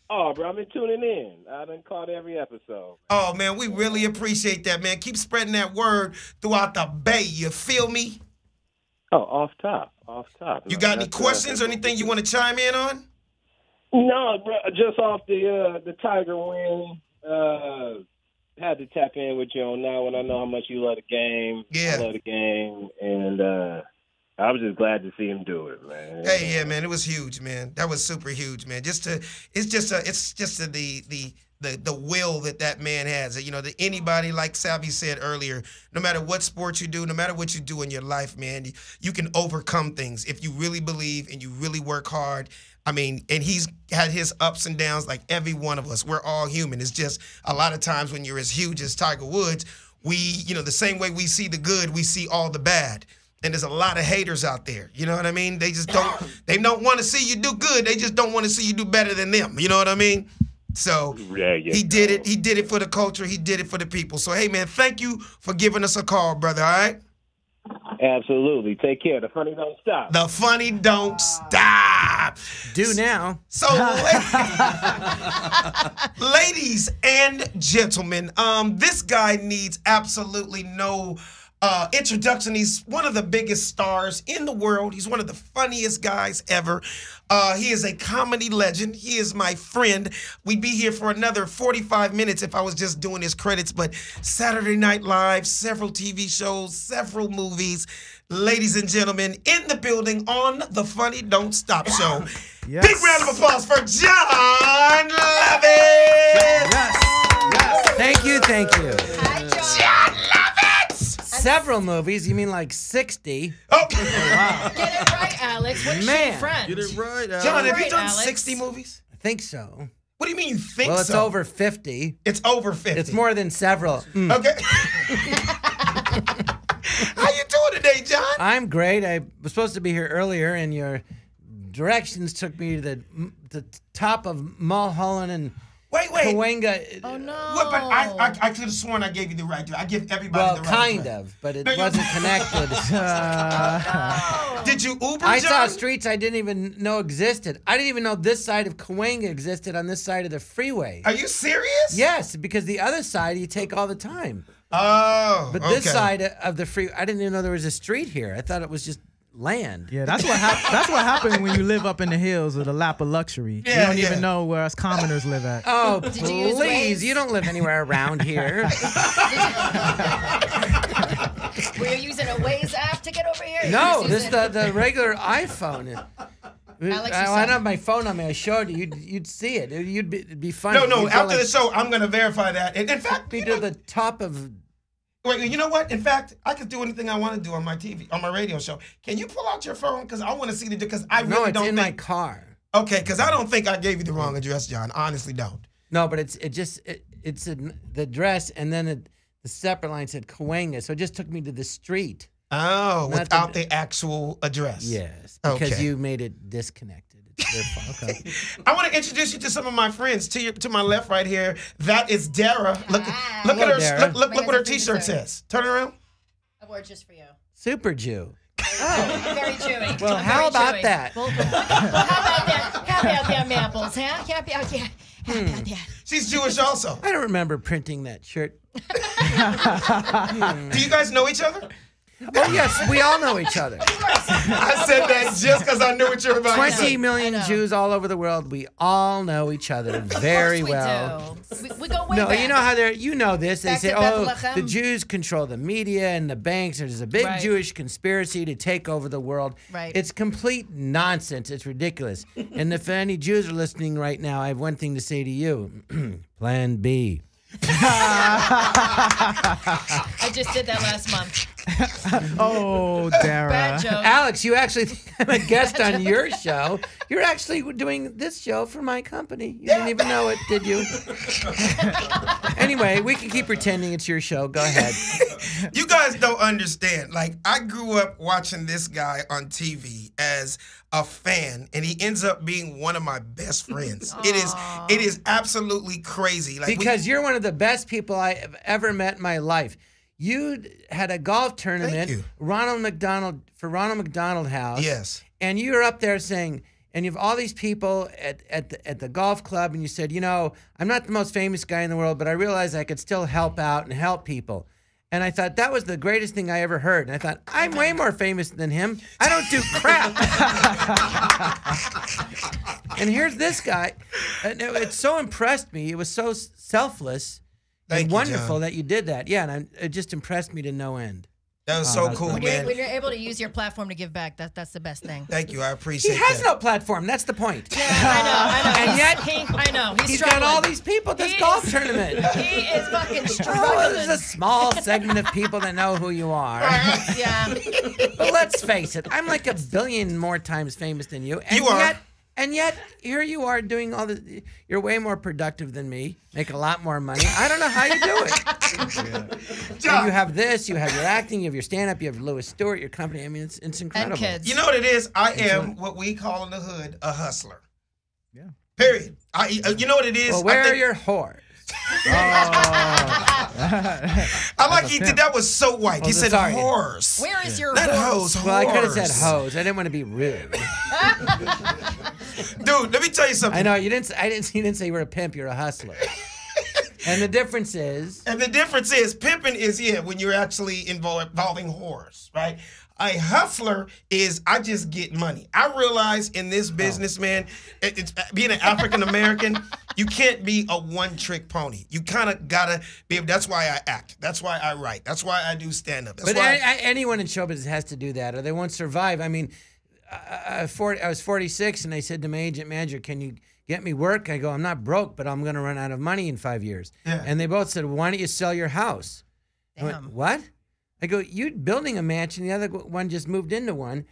Oh, bro, I've been tuning in. I done caught every episode. Oh, man, we really appreciate that, man. Keep spreading that word throughout the Bay. You feel me? Oh, off top. You got any questions or anything you want to chime in on? No, bro, just off the Tiger win. Had to tap in with you on that one. I know how much you love the game. Yeah. I love the game, and I was just glad to see him do it, man. Hey, yeah, man, it was huge, man. That was super huge, man. It's just the will that man has. That anybody, like Savvy said earlier, no matter what sport you do, no matter what you do in your life, man, you can overcome things if you really believe and you really work hard. I mean, and he's had his ups and downs like every one of us. We're all human. It's just a lot of times when you're as huge as Tiger Woods, the same way we see the good, we see all the bad. And there's a lot of haters out there. You know what I mean? They just don't want to see you do good. They just don't want to see you do better than them. You know what I mean? So he did it. He did it for the culture. He did it for the people. So, hey, man, thank you for giving us a call, brother, all right? Absolutely. Take care. The funny don't stop. The funny don't stop. Do now. So, ladies and gentlemen, this guy needs absolutely no introduction. He's one of the biggest stars in the world. He's one of the funniest guys ever. He is a comedy legend. He is my friend. We'd be here for another 45 minutes if I was just doing his credits, but Saturday Night Live, several TV shows, several movies. Ladies and gentlemen, in the building on the Funny Don't Stop show. Yes. Big round of applause for Jon Lovitz. Yes. Thank you. Hi, Jon Lovitz. Several movies. You mean like 60? Okay. Wow. Get it right, Alex. What is your friend? Get it right, Alex. Jon, have you done Alex. 60 movies? I think so. What do you mean you think so? Well, it's over 50. It's over 50. It's more than several. Okay. How you doing today, Jon? I'm great. I was supposed to be here earlier, and your directions took me to the top of Mulholland and Wait. Cahuenga. Oh no. What? But I could have sworn I gave you the right address. I give everybody the right kind address. of, but it wasn't connected. Did you Uber, I saw John? streets I didn't even know existed. I didn't even know this side of Cahuenga existed on this side of the freeway. Are you serious? Yes, because the other side you take all the time. Oh, But this side of the freeway, I didn't even know there was a street here. I thought it was just land. Yeah, that's what that's what happened when you live up in the hills with a lap of luxury. Yeah, you don't yeah. even know where us commoners live at. Oh, Did you use please. Waze? You don't live anywhere around here. Were you using a Waze app to get over here? No, this the regular iPhone. Alex, I don't have my phone on me. I showed you. You'd see it. It'd be funny. No, You'd go after like, the show, I'm going to verify that. And in fact, be to the top of. Wait, you know what? In fact, I could do anything I want to do on my TV, on my radio show. Can you pull out your phone? Because I want to see the, because I really No, it's don't in think. my car. Okay, because I don't think I gave you the wrong address, John. I honestly don't. No, but it's the address, and then the separate line said Cahuenga, so it just took me to the street. Oh, Not without the actual address. Yes, because Okay. you made it disconnected. It's their fault. Okay. I want to introduce you to some of my friends. To my left, right here, that is Dara. Look Hello, at her. Dara. Look what her T-shirt says. Turn around. I wore it just for you. Super Jew. Oh, very chewy. Well, Very how about chewy. that? Well, how about that? How about them apples, huh? How about that? How about that? She's Jewish also. I don't remember printing that shirt. Do you guys know each other? Oh, yes, we all know each other. I said that just because I knew what you're about. 20 million Jews all over the world. We all know each other very well. We go way No, back. you know how they're. You know this. They Back say, to "Oh, Bethlehem." the Jews control the media and the banks. There's a big Right. Jewish conspiracy to take over the world." Right. It's complete nonsense. It's ridiculous. And if any Jews are listening right now, I have one thing to say to you: Plan B. I just did that last month. Oh, Dara. Bad joke. Alex, you actually think I'm a guest on your show. You're actually doing this show for my company. You didn't even know it, did you? Anyway, we can keep pretending it's your show. Go ahead. You guys don't understand. Like, I grew up watching this guy on TV as a fan, and he ends up being one of my best friends. It is absolutely crazy. Like, Because you're one of the best people I have ever met in my life. You had a golf tournament, Ronald McDonald House. Yes. And you were up there saying, and you have all these people at the golf club, and you said, you know, I'm not the most famous guy in the world, but I realized I could still help out and help people. And I thought that was the greatest thing I ever heard. And I thought, I'm way more famous than him. I don't do crap. And here's this guy. And it so impressed me. It was so selfless and wonderful that you did that. Yeah, and it just impressed me to no end. That was so cool, When man. you're able to use your platform to give back, that's the best thing. Thank you. I appreciate He that. has no platform. That's the point. Yeah, I know. And yet, I know. he's got all these people at this golf tournament. He is fucking Oh, struggling. there's a small segment of people that know who you are. Yeah. But let's face it, I'm like 1 billion more times famous than you. And You are. And yet, here you are doing all this. You're way more productive than me. Make a lot more money. I don't know how you do it. And you have this. You have your acting. You have your stand-up. You have Louis Stewart. Your company. I mean, it's incredible. You know what it is? I am what we call in the hood a hustler. Yeah. Period. You know what it is? Well, where are your whores? I like he did. That was so white. He said sorry. whores. Where is your Not horse? hoes? Well, I could have said whores. hose. I didn't want to be rude. Dude, let me tell you something. I know you didn't. You didn't say you were a pimp. You're a hustler. And the difference is. And the difference is pimping is when you're actually involving whores, right? A hustler is I just get money. I realize in this business, man, it's being an African American, you can't be a one-trick pony. You kind of gotta be. That's why I act. That's why I write. That's why I do stand-up. That's But why anyone in show business has to do that, or they won't survive. I mean, I was 46, and I said to my agent manager, "Can you get me work?" I go, "I'm not broke, but I'm going to run out of money in 5 years." Yeah. And they both said, "Why don't you sell your house?" I went, "What?" I go, "You're building a mansion. The other one just moved into one."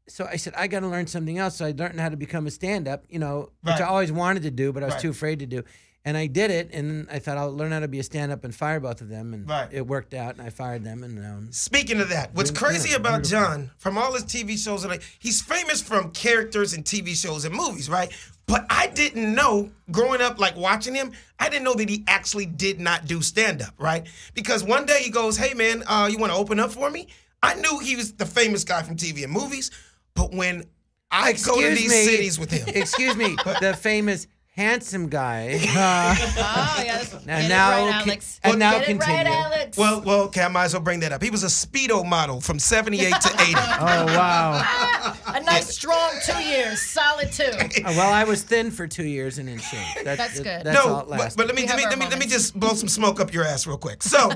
So I said, "I got to learn something else." So I learned how to become a stand-up, which I always wanted to do, but I was too afraid to do. And I did it, and I thought I'll learn how to be a stand-up and fire both of them, and it worked out, and I fired them. And speaking of that, what's crazy about Jon, from all his TV shows, he's famous from characters in TV shows and movies, right? But I didn't know, growing up, like watching him, I didn't know that he actually did not do stand-up, right? Because one day he goes, hey, man, you want to open up for me? I knew he was the famous guy from TV and movies, but when I go to these cities with him. Excuse me, the famous handsome guy. Oh, yes. Now Alex. And now Get it continue. right, Alex. Well, okay, I might as well bring that up. He was a Speedo model from 78 to 80. Oh, wow. A nice, strong 2 years. Solid 2. Well, I was thin for 2 years and in shape. That's good. That's all No, it lasted. but let me just blow some smoke up your ass real quick. So,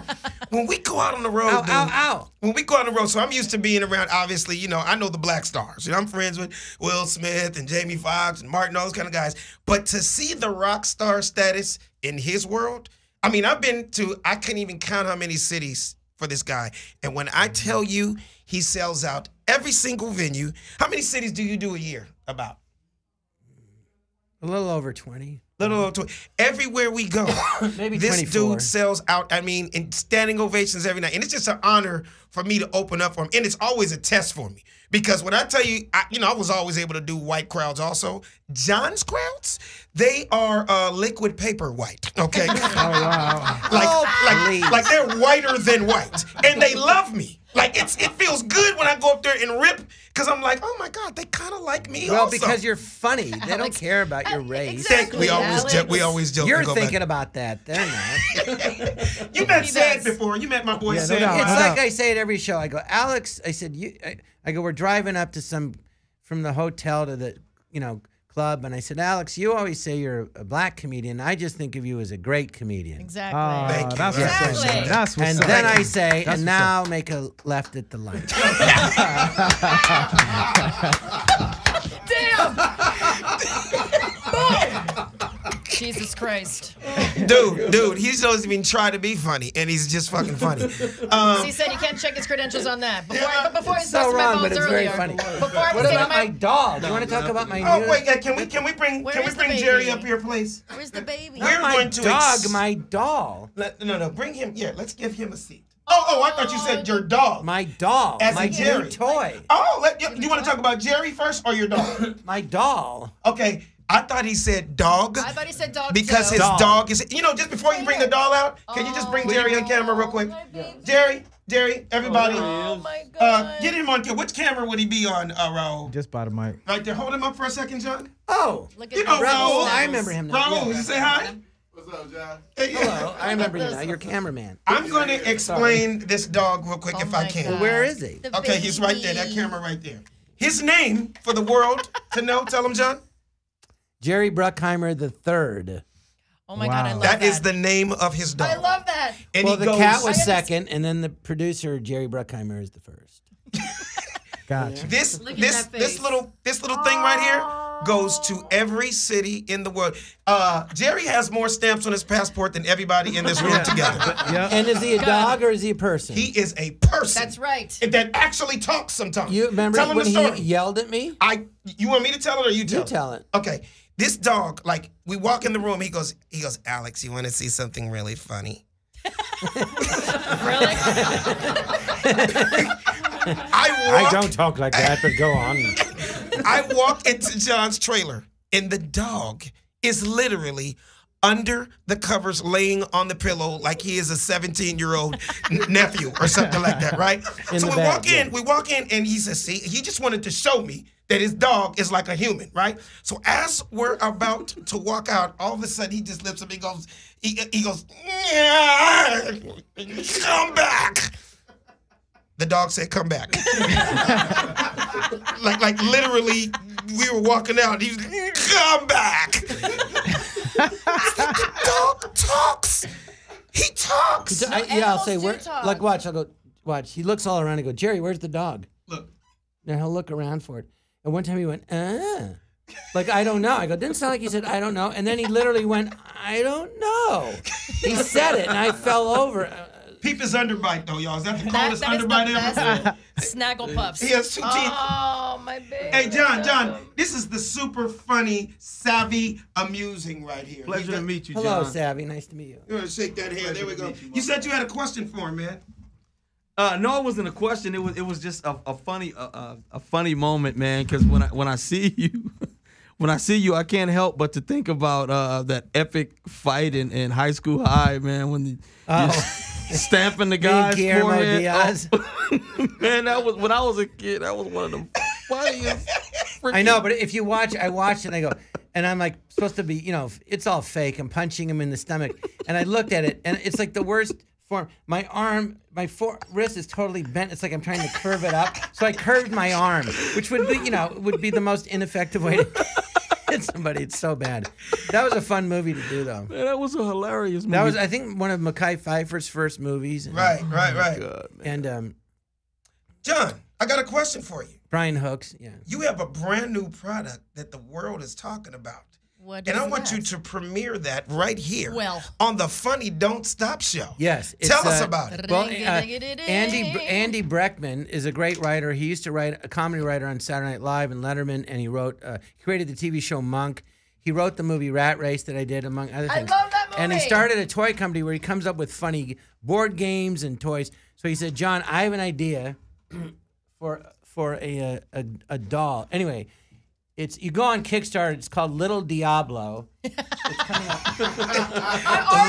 when we go out on the road, when we go out on the road, so I'm used to being around, obviously, you know, I know the black stars. You know, I'm friends with Will Smith and Jamie Foxx and Martin, all those kind of guys. But to see the rock star status in his world, I mean, I've been to, I can't even count how many cities for this guy. And when I tell you he sells out every single venue, how many cities do you do a year about? A little over 20. Little over 20. Everywhere we go, Maybe this 24. dude sells out, I mean, in standing ovations every night. And it's just an honor for me to open up for him. And it's always a test for me. Because when I tell you, I was always able to do white crowds also. Jon's crowds, they are liquid paper white, okay? Oh, wow. Like they're whiter than white. And they love me. Like, it feels good when I go up there and rip, because I'm like, oh my God, they kind of like me Well, also. because you're funny. They don't care about your race. Exactly. We always joke. You're We go thinking back. about that. They're not. You met Sed before. You met my boy Sed. It's like I say at every show. I go, Alex, I said, I go, we're driving up to from the hotel to the, club. And I said, Alex, you always say you're a black comedian. I just think of you as a great comedian. Exactly. Thank you. That's Exactly. what's up. That's what's And up. then I say, That's and what's now make a left at the light. Damn! Jesus Christ. Dude, he doesn't even try to be funny, and he's just fucking funny. He said you can't check his credentials on that. Before he So busted my wrong, balls but it's earlier. very funny. Before I What was about my taking dog? You want to talk about my Oh new... wait, can we bring Jerry up here, please? Where's the baby? We're my going to dog, my doll. No, bring him. Yeah, let's give him a seat. Oh, I thought you said your dog. My doll. As my in Jerry. new toy. Oh, you want to talk about Jerry first or your dog? My doll. Okay, I thought he said dog. I thought he said dog Because too. his dog is, just before you bring the doll out, can you just bring Jerry on camera real quick? Jerry, everybody. Oh my God. Get him on camera. Which camera would he be on, Raul? Just by the mic. Right there. Hold him up for a second, John. Oh, Look You at know those Raul. snaps. I remember him now. Raul, Yeah. you say hi? What's up, John? Hello, I remember you now. You're cameraman. I'm going to explain this dog real quick if I can. Well, where is he? The Okay, he's right there. That baby. camera right there. His name for the world to know. Tell him, John. Jerry Bruckheimer III. Oh my God, I love That is the name of his dog. I love that. And Well, he the goes, cat was second, and then the producer, Jerry Bruckheimer, is the first. Gotcha. This Look at this that this face. little thing right here goes to every city in the world. Jerry has more stamps on his passport than everybody in this room together. And is he a dog or is he a person? He is a person. That's right. That actually talks sometimes. You remember Tell him when the story. he yelled at me? You want me to tell it or you tell You it? tell it. Okay. This dog, like, we walk in the room, he goes, Alex, you want to see something really funny? Really? I don't talk like that, but go on. I walk into John's trailer, and the dog is literally under the covers laying on the pillow like he is a 17-year-old nephew or something like that, right? So we walk in, and he says, see, he just wanted to show me that his dog is like a human, right? So as we're about to walk out, all of a sudden he just lifts up and he goes, "Yeah, come back." The dog said, "Come back." like literally, we were walking out. He was, "Come back." The dog talks. He talks. I'll say, do talk. like, watch. I'll go, watch. He looks all around and go, Jerry, where's the dog? Look. And he'll look around for it. And one time he went, like, I don't know. I go, didn't sound like he said, I don't know. And then he literally went, I don't know. He said it, and I fell over. Peep his underbite, though, y'all. Is that the coldest underbite ever? Snaggle puffs. He has 2 teeth. Oh, my baby. Hey, John, this is the super funny, savvy, amusing right here. Pleasure to meet you, John. Hello, Savvy. Nice to meet you. You want to shake that hand? There we go. You said you had a question for him, man. No, it wasn't a question. It was just a funny moment, man. Because when I see you, I can't help but to think about that epic fight in high school high, man. When you're stamping the guy's forehead. Diaz. Man, that was when I was a kid. That was one of the funniest. I know, but if you watch, I watched it and I go, and I'm like supposed to be, it's all fake. I'm punching him in the stomach, and I looked at it, and it's like the worst form. My arm, wrist is totally bent. It's like I'm trying to curve it up. So I curved my arm, which would be, would be the most ineffective way to hit somebody. It's so bad. That was a fun movie to do, though. Man, that was a hilarious movie. That was, I think, one of Mekhi Phifer's first movies. Right. God, and John, I got a question for you. Brian Hooks, yeah. You have a brand new product that the world is talking about. What and I is want that? you to premiere that right here Well. on the Funny Don't Stop show. Yes. Tell us about it. Well, Andy Breckman is a great writer. He used to write a comedy writer on Saturday Night Live and Letterman, and he created the TV show Monk. He wrote the movie Rat Race that I did, among other things. I love that movie. And he started a toy company where he comes up with funny board games and toys. So he said, John, I have an idea for a doll. Anyway, you go on Kickstarter. It's called Little Diablo. It's coming up.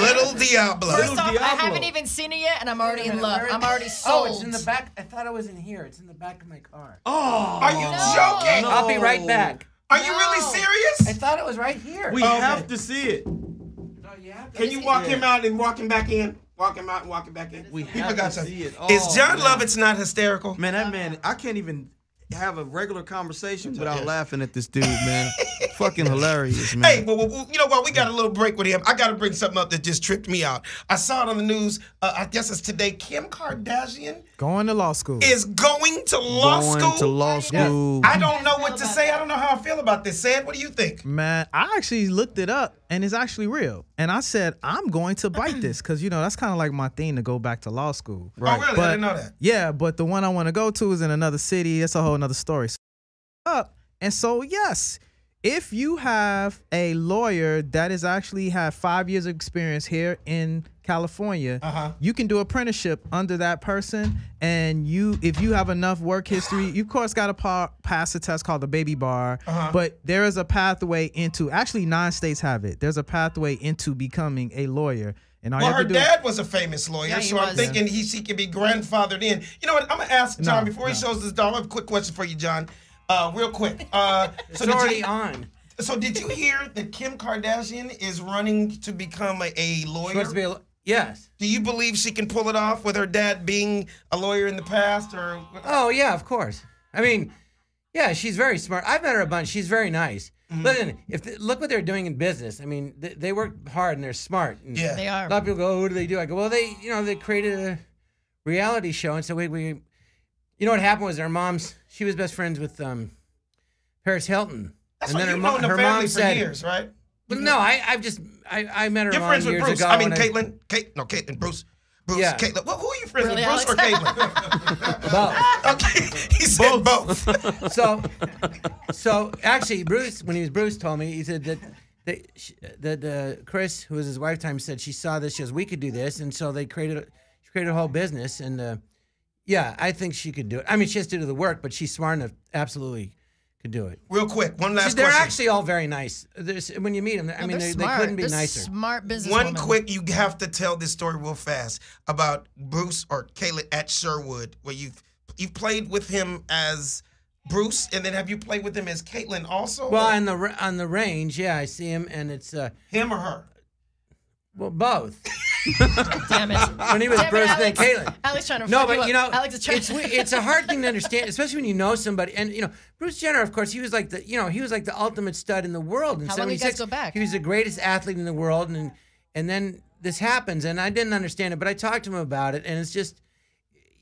Little Diablo. First off, I haven't even seen it yet, and I'm already in love. I'm already sold. Oh, it's in the back. I thought it was in here. It's in the back of my car. Oh, are you joking? I'll be right back. Are you really serious? I thought it was right here. We have to see it. No, you have to. Can you walk him out and walk him back in? Walk him out and walk him back in. We People have got to to see it. Is Oh, Jon man. Lovitz not hysterical? Man, that man, I can't even have a regular conversation without laughing at this dude, man. Fucking hilarious, man. Hey, well, you know what? We got a little break with him. I got to bring something up that just tripped me out. I saw it on the news. I guess it's today. Kim Kardashian Going to law school. is going to law school. Going to law school. I don't know what to say. I don't know how I feel about this. Sed, what do you think? Man, I actually looked it up, and it's actually real. And I said, I'm going to bite this, because, that's kind of like my thing to go back to law school. Right. Oh, really? I didn't know that. Yeah, but the one I want to go to is in another city. That's a whole another story. And so, yes, if you have a lawyer that is actually have 5 years of experience here in California, you can do apprenticeship under that person. And if you have enough work history, you of course got to pass a test called the baby bar. But there is a pathway into, actually 9 states have it. There's a pathway into becoming a lawyer. And well, her dad was a famous lawyer, so I'm thinking she can be grandfathered in. You know what? I'm going to ask John before he shows this doll. I have a quick question for you, John. Real quick. It's already on. So did you hear that Kim Kardashian is running to become a lawyer? She wants to be yes. Do you believe she can pull it off with her dad being a lawyer in the past? Or? Oh, yeah, of course. I mean, yeah, she's very smart. I've met her a bunch. She's very nice. Listen, look what they're doing in business. I mean, they work hard and they're smart. And yeah, they are. A lot of people go, "Oh, what do they do?" I go, "Well, they created a reality show." And so we what happened was her mom's. She was best friends with Paris Hilton. That's and why then you've known the family mom for said, years, right? Well, no, I met her You're mom friends with years Bruce. ago. I mean, and Caitlyn, Bruce. Yeah. Caitlyn. Who are you friends Really, with, Bruce or Caitlyn? Both. Okay, he said both. So actually, Bruce, when he was Bruce, told me, he said that Chris, who was his wife time, said she saw this. She goes, "We could do this," and so she created a whole business. And yeah, I think she could do it. I mean, she has to do the work, but she's smart enough, absolutely could do it. Real quick, one last They're question. actually all very nice. When you meet them, I mean, they couldn't be nicer. Smart business. One quick, you have to tell this story real fast about Bruce or Caitlyn at Sherwood, where you've played with him as Bruce, and then have you played with him as Caitlyn also? Well, on the range, yeah, I see him, and it's him or her. Well, both. Damn it. When he was Bruce, then Caitlyn. Alex trying to no, fuck but you up. Alex is trying it's a hard thing to understand, especially when you know somebody. And Bruce Jenner, of course, he was like the ultimate stud in the world. In How long do you 76, guys go back? He was the greatest athlete in the world, and then this happens, and I didn't understand it, but I talked to him about it, and it's just,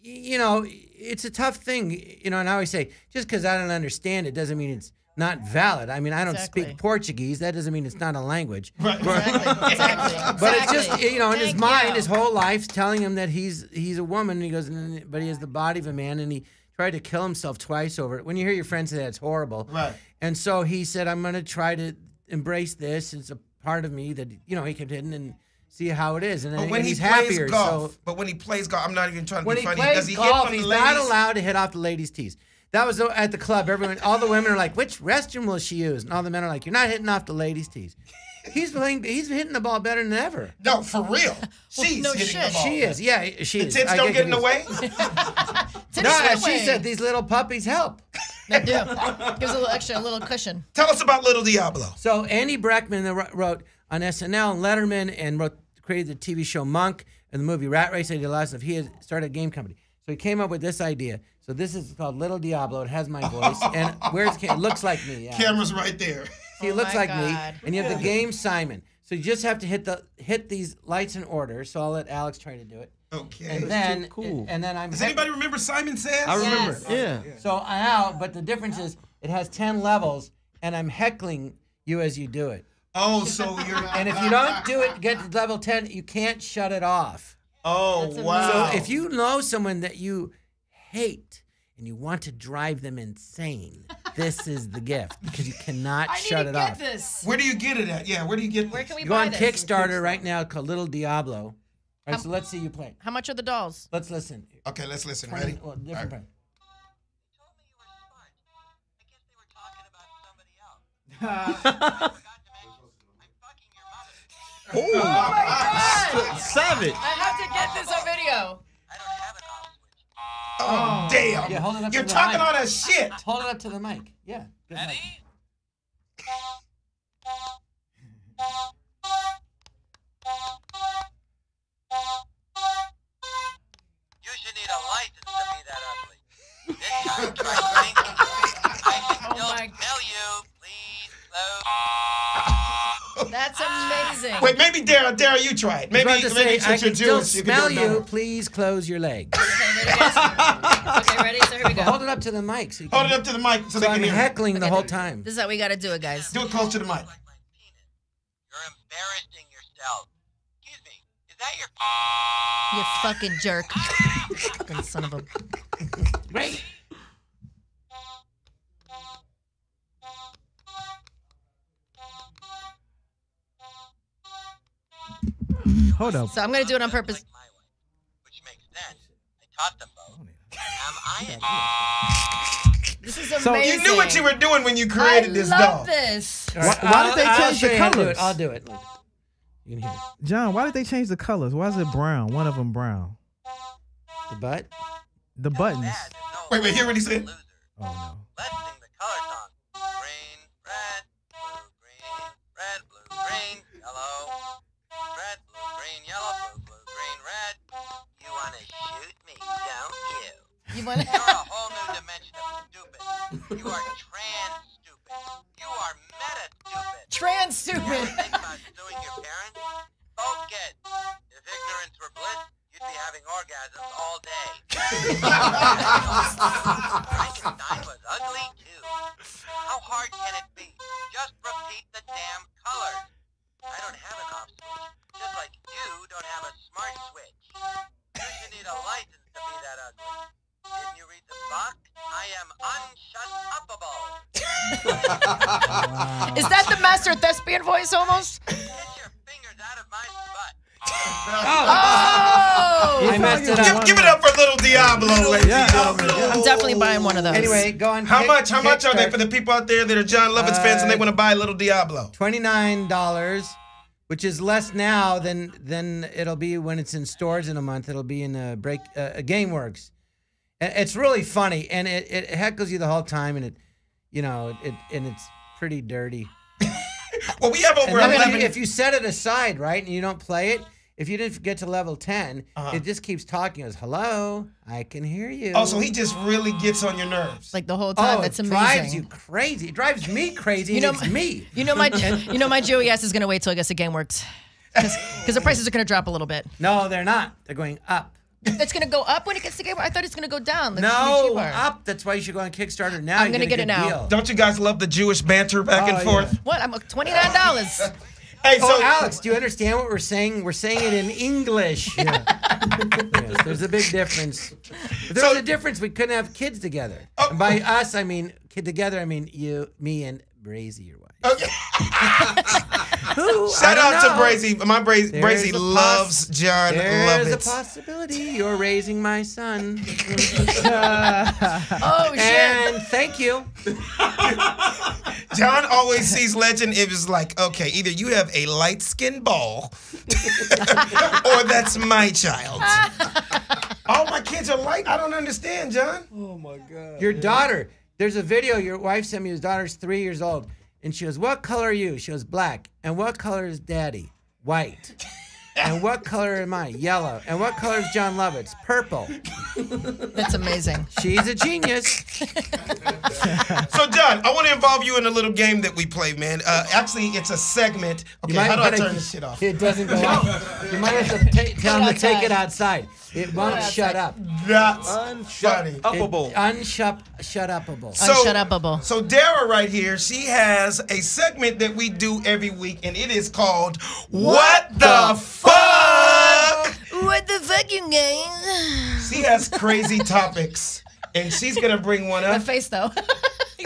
it's a tough thing, and I always say, just because I don't understand it doesn't mean it's not valid. I mean, I don't speak Portuguese. That doesn't mean it's not a language. Right. But it's just, you know, in his mind, his whole life's telling him that he's a woman. And he goes, but he has the body of a man, and he tried to kill himself twice over it. When you hear your friends say that, it's horrible. Right. And so he said, I'm going to try to embrace this. It's a part of me that, you know, he kept hidden and see how it is. And then when he's he plays happier. golf, but when he plays golf, I'm not even trying to be funny. When Does he he plays golf, hit from he's the ladies? not allowed to hit off the ladies' tees. That was at the club. Everyone, all the women are like, which restroom will she use? And all the men are like, you're not hitting off the ladies' tees. He's hitting the ball better than ever. No, for real. She's no hitting shit. the ball. She is. Yeah, she is. The tits don't get in the way? No, she said these little puppies help. They do. Gives a little cushion. Tell us about Little Diablo. So Andy Breckman that wrote on SNL and Letterman and created the TV show Monk and the movie Rat Race. He did a lot of stuff. He had started a game company. So he came up with this idea. So this is called Little Diablo. It has my voice. And it looks like me. Yeah. Camera's right there. See, it looks like me. And you have the game Simon. So you just have to hit these lights in order. So I'll let Alex try to do it. Okay. And then, Does anybody remember Simon Says? I remember. Yes. Yeah. So but the difference is it has 10 levels, and I'm heckling you as you do it. Oh, so you're. And if you don't do it, get to level 10, you can't shut it off. Oh, wow. So if you know someone that you hate and you want to drive them insane, this is the gift because you cannot shut it off. This. Where do you get it at? Yeah, where do you get? Where can we Go buy on this? Kickstarter right now called Little Diablo. All right, so let's see you play. How much are the dolls? Let's listen. Okay, let's listen. Ready? Well, different part. Oh my God! Savage. I have to get this on video. Oh, damn. Yeah, hold it up You're to the talking mic. all that shit. Hold it up to the mic. Yeah. Good mic. You should need a license to be that ugly. This guy tried drinking. I can still smell you. Please, slow. That's amazing. Wait, maybe Dara, you try it. Maybe I since can you're still Jewish, you smell can do it you. better. Please close your legs. Okay, ready? So here we go. Hold it up to the mic. So Hold it up to the mic so they I'm can hear. heckling the whole time. This is how we got to do it, guys. Do it close to the mic. You're embarrassing yourself. Excuse me. Is that your? You fucking jerk. Fucking son of a. Great. Hold up. So I'm gonna do it on purpose. Which makes sense. I taught them both. This is So- amazing. You knew what you were doing when you created this I love doll. this. Why did they change the colors? I'll do it. You can hear it. John, why did they change the colors? Why is it brown? One of them brown. The butt? The buttons. Wait, hear what he said? Oh no. Let's sing the color song. Green, red, blue, green, red, blue, green, yellow. Red, blue, green, yellow, blue, blue, green, red. You want to shoot me, don't you? You want? You're a whole new dimension of stupid. You are trans stupid. You are meta stupid. Trans You ever stupid. think about suing your parents? Both kids. If ignorance were bliss, you'd be having orgasms all day. Frankenstein was ugly too. How hard can it be? Just repeat the damn colors. I don't have an off switch, just like you don't have a smart switch. You should need a license to be that ugly. Didn't you read the book? I am unshut-upable. Is that the master thespian voice almost? Get your fingers out of my butt. Oh! I messed it up. Give it up for Little Diablo, ladies and gentlemen. I'm definitely buying one of those. Anyway, go on. How much are they for the people out there that are Jon Lovitz fans and they want to buy Little Diablo? $29, which is less now than it'll be when it's in stores in a month. It'll be in GameWorks. It's really funny, and it heckles you the whole time, and it's pretty dirty. Well, we have over And then 11. if you set it aside, right, and you don't play it, if you didn't get to level 10, it just keeps talking. It goes, hello, I can hear you. Oh, so he just really gets on your nerves. Like the whole time. Oh, That's it amazing. drives you crazy. It drives me crazy. You know, It's me. You know my Joey ass is gonna wait till I guess the game works, because the prices are gonna drop a little bit. No, they're not. They're going up. It's gonna go up when it gets to Gabriel. I thought it's gonna go down. No, up. That's why you should go on Kickstarter now. I'm gonna get it now. Deal. Don't you guys love the Jewish banter back and forth? What? I'm $29. Hey, so Alex, do you understand what we're saying? We're saying it in English. Yes, there's a big difference. If there was a difference, we couldn't have kids together. And by us, I mean kid together. I mean you, me, and Brazy, your wife. Okay. Shout out to Brazy. My Brazy loves Jon Lovitz. There's a possibility you're raising my son. Oh, shit. And thank you. Jon always sees legend. It was like, okay, either you have a light-skinned ball or that's my child. All my kids are light. I don't understand, Jon. Oh, my God. Your daughter. There's a video your wife sent me. His daughter's 3 years old. And she goes, what color are you? She goes, black. And what color is daddy? White. And what color am I? Yellow. And what color is Jon Lovitz? Purple. That's amazing. She's a genius. So, Jon, I want to involve you in a little game that we play, man. Actually, it's a segment. Okay, how do I turn this shit off? It doesn't go off. You might have to tell him to take it outside. It won't shut up. That's unshut-upable. Unshut-upable. So Dara right here, she has a segment that we do every week, and it is called What the Fuck? What the fuck, you guys? She has crazy topics, and she's going to bring one up. The face, though.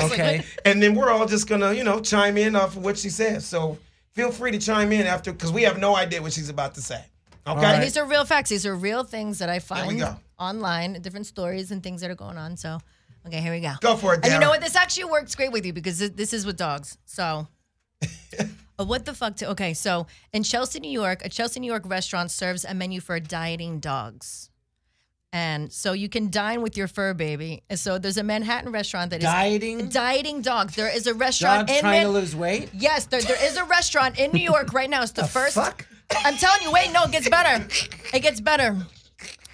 Okay. And then we're all just going to, chime in off of what she says. So feel free to chime in after, because we have no idea what she's about to say. Okay. And these are real facts. These are real things that I find online, different stories and things that are going on. So, okay, here we go. Go for it, Dara. And you know what? This actually works great with you because this is with dogs. So, what the fuck? Okay, so in Chelsea, New York, a Chelsea, New York restaurant serves a menu for dieting dogs. And so you can dine with your fur baby. And so there's a Manhattan restaurant that is dieting dogs. There is a restaurant Dogs trying to lose weight? Yes, there is a restaurant in New York right now. It's the first. Fuck? I'm telling you, wait, no, it gets better. It gets better.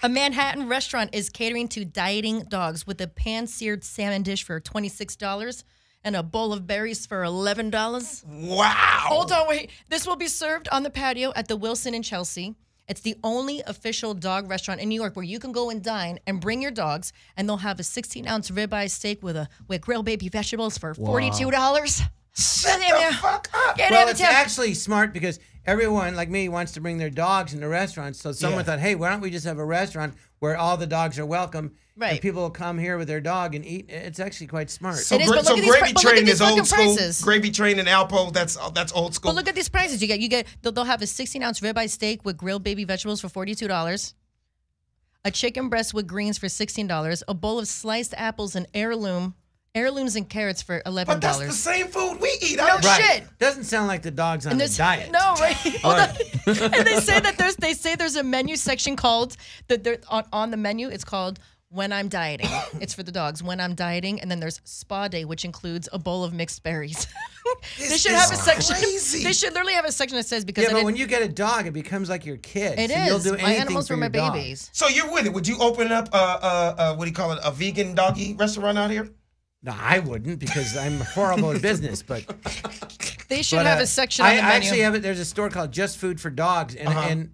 A Manhattan restaurant is catering to dieting dogs with a pan-seared salmon dish for $26 and a bowl of berries for $11. Wow. Hold on, wait. This will be served on the patio at the Wilson in Chelsea. It's the only official dog restaurant in New York where you can go and dine and bring your dogs, and they'll have a 16-ounce ribeye steak with grilled baby vegetables for $42. Shut the fuck up. Well, it's actually smart because everyone, like me, wants to bring their dogs into restaurants. So someone thought, hey, why don't we just have a restaurant where all the dogs are welcome and people will come here with their dog and eat? It's actually quite smart. So, Gravy Train is old school. Gravy Train and Alpo, that's old school. But look at these prices. They'll have a 16-ounce ribeye steak with grilled baby vegetables for $42. A chicken breast with greens for $16. A bowl of sliced apples and heirlooms and carrots for $11. But that's the same food we eat. No shit. Doesn't sound like the dog's on a diet. No, right? Hold on. And they say that there's a menu section called on the menu. It's called When I'm Dieting. It's for the dogs. When I'm Dieting, and then there's Spa Day, which includes a bowl of mixed berries. They should have a section. Crazy. They should literally have a section that says because but when you get a dog, it becomes like your kid. It so is. You'll do anything my animals for were my your dog. babies. So you're with it. Would you open up what do you call it, a vegan doggy restaurant out here? No, I wouldn't because I'm horrible at business. But they should have a section on the menu. I actually have it. There's a store called Just Food for Dogs, and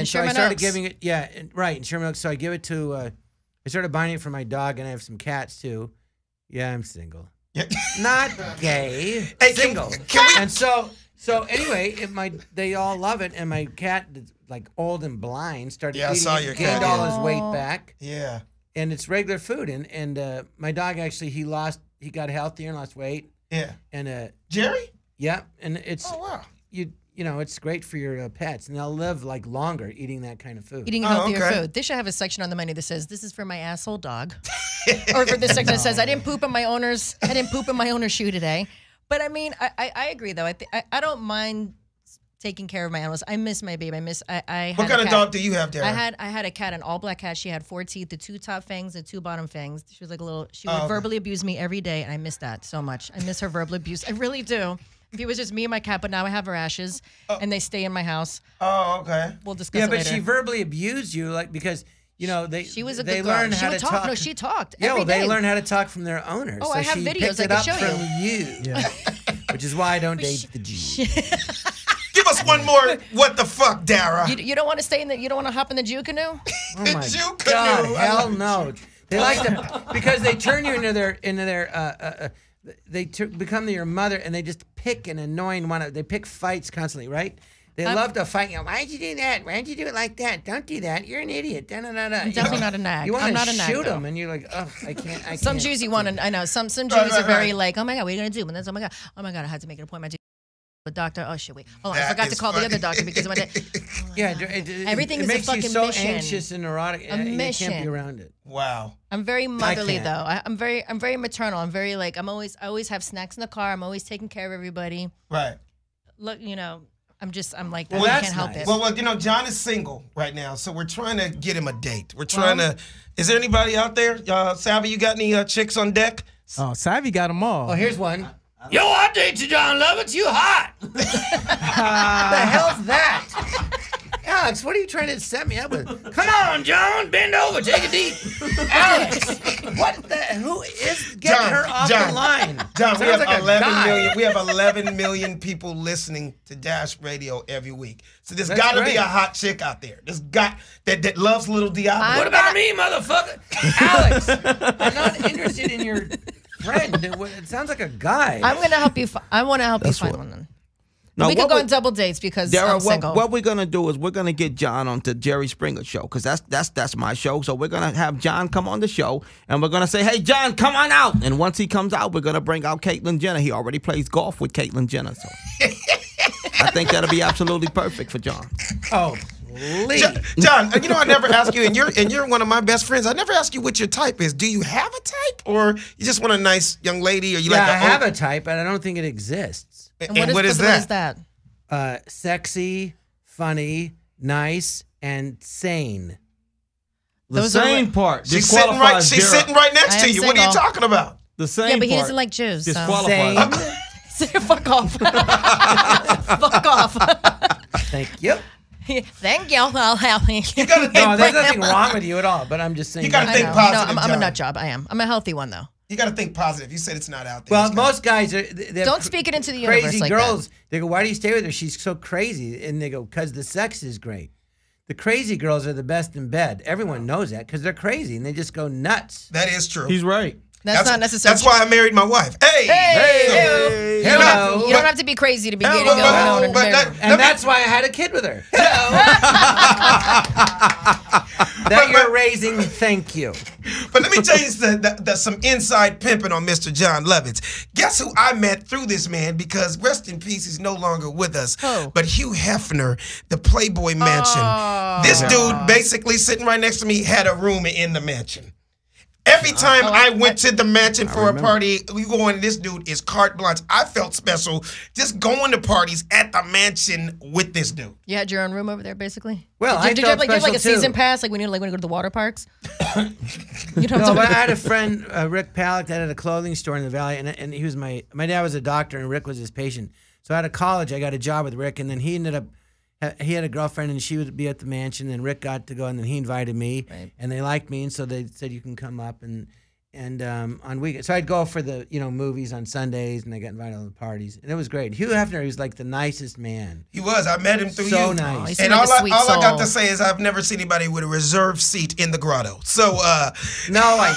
so I started giving it. Yeah, right. In Sherman Oaks. So I give it to. I started buying it for my dog, and I have some cats too. Yeah, I'm single. Not gay. Hey, single. Can we? And so anyway, they all love it, and my cat, like old and blind, started eating it, gained all his weight back. Yeah. And it's regular food, and my dog actually he got healthier and lost weight. Yeah. And Jerry? Yeah, and it's wow. You know it's great for your pets, and they'll live like longer eating that kind of food. Eating healthier food. They should have a section on the menu that says this is for my asshole dog, or for this section that says I didn't poop in my owner's shoe today. But I mean, I agree though. I don't mind taking care of my animals. I miss my baby. I what kind of dog do you have, Dara? I had a cat, an all black cat. She had 4 teeth, the 2 top fangs, the 2 bottom fangs. She was like a little. She would verbally abuse me every day, and I miss that so much. I miss her verbal abuse. I really do. If it was just me and my cat, but now I have her ashes, and they stay in my house. Oh, okay. We'll discuss it later. But she verbally abused you, like because she was a good girl. Learn how to talk. No, she talked. Yeah, every they day. learn how to talk from their owners. Oh, so I have she videos picked I it can up show from you. Yeah. Which is why I don't date the G. Give us one more. What the fuck, Dara? You don't want to stay in the. You don't want to hop in the Jew canoe. Oh my God, hell no. They like to because they turn you into their become your mother, and they just pick an annoying one. They pick fights constantly, right? They love to fight. You know, why'd you do that? Why'd you do it like that? Don't do that. You're an idiot. Da, da, da, da. I'm definitely not a nag. You want I'm to not a nag, shoot though. them, and you're like, oh, I can't. Some Jews you want to. I know some Jews are very like, oh my God, what are you gonna do? And then oh my God, I had to make an appointment. The doctor. Oh shit! Wait, hold on. I forgot to call the other doctor because when everything is a fucking mission. It makes you so anxious and neurotic. A mission. You can't be around it. Wow. I'm very motherly though. I'm very maternal. I'm very like I always have snacks in the car. I'm always taking care of everybody. Right. Look, I'm like Well, I can't help it. Well, John is single right now, so we're trying to get him a date. We're trying to. Is there anybody out there, Savvy? You got any chicks on deck? Oh, Savvy got them all. Oh, here's one. Yo, I date you, Jon Lovitz. You hot. The hell's that? Alex, what are you trying to set me up with? Come on, John. Bend over. Take a deep. Alex, what the? Who is getting her off the line? John, we Sounds have like a 11 guy. million. We have 11 million people listening to Dash Radio every week. So there's That's got to be great. a hot chick out there. There's got that loves Little Diablo. What about me, motherfucker? Alex, I'm not interested in your friend. It sounds like a guy. I'm gonna help you. I want to help you find one. Then. Now, We could go on double dates because Dara, I'm single. what we're gonna do is we're gonna get John onto Jerry Springer's show because that's my show. So we're gonna have John come on the show and we're gonna say, "Hey, John, come on out." And once he comes out, we're gonna bring out Caitlyn Jenner. He already plays golf with Caitlyn Jenner, so I think that'll be absolutely perfect for John. Oh, John, I never ask you, and you're one of my best friends. I never ask you what your type is. Do you have a type, or you just want a nice young lady, or you like? I have a type, but I don't think it exists. And what is that? Sexy, funny, nice, and sane. The sane part. She's sitting right next to you. What are you talking about? The same. Yeah, but he doesn't like Jews. So. Fuck Disqualified. off. Fuck off. Thank you. Thank you. I'll help you. No, there's nothing wrong with you at all, but I'm just saying. You gotta think positive. No, I'm a nut job. I am. I'm a healthy one though. You got to think positive. You said it's not out there. Well, most guys are. Don't speak it into the universe crazy like girls. that. They go, "Why do you stay with her? She's so crazy." And they go, "Because the sex is great." The crazy girls are the best in bed. Everyone knows that because they're crazy and they just go nuts. That is true. He's right. That's not necessarily. That's why I married my wife. Hey, hello. You don't have to be crazy to be getting going on and married. And that's why I had a kid with her. That you're raising, thank you. But let me tell you some inside pimping on Mr. Jon Lovitz. Guess who I met through this man? Because rest in peace, he's no longer with us. Who? But Hugh Hefner, the Playboy Mansion. This dude, basically sitting right next to me, had a room in the mansion. Every time I went to the mansion for a party, we go in, this dude is carte blanche. I felt special just going to parties at the mansion with this dude. You had your own room over there, basically. Well, did you have like a season pass, like when you go to the water parks? No, but I had a friend, Rick Palak, that had a clothing store in the Valley, and he was my dad was a doctor, and Rick was his patient. So out of college, I got a job with Rick, and then he ended up. He had a girlfriend, and she would be at the mansion, and Rick got to go, and then he invited me, and they liked me, and so they said, you can come up, and on weekends. So I'd go for the, movies on Sundays, and I got invited to all the parties, and it was great. Hugh Hefner, he was like the nicest man. He was. I met him through you. So nice. And all I got to say is I've never seen anybody with a reserved seat in the grotto. So, no, I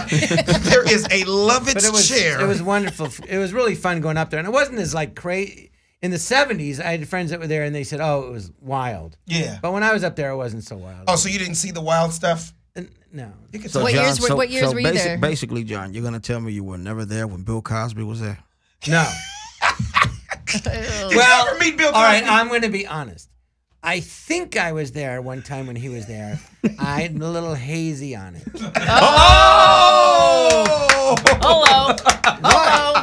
did. There is a Lovitz chair. It was wonderful. It was really fun going up there, and it wasn't as like crazy. In the 70s, I had friends that were there, and they said, "Oh, it was wild." Yeah. But when I was up there, it wasn't so wild. Oh, so you didn't see the wild stuff? No. So what years were you there? Basically, John, you're gonna tell me you were never there when Bill Cosby was there? No. Did you ever meet Bill Cosby? All right, I'm going to be honest. I think I was there one time when he was there. I'm a little hazy on it. Oh! Hello. Hello.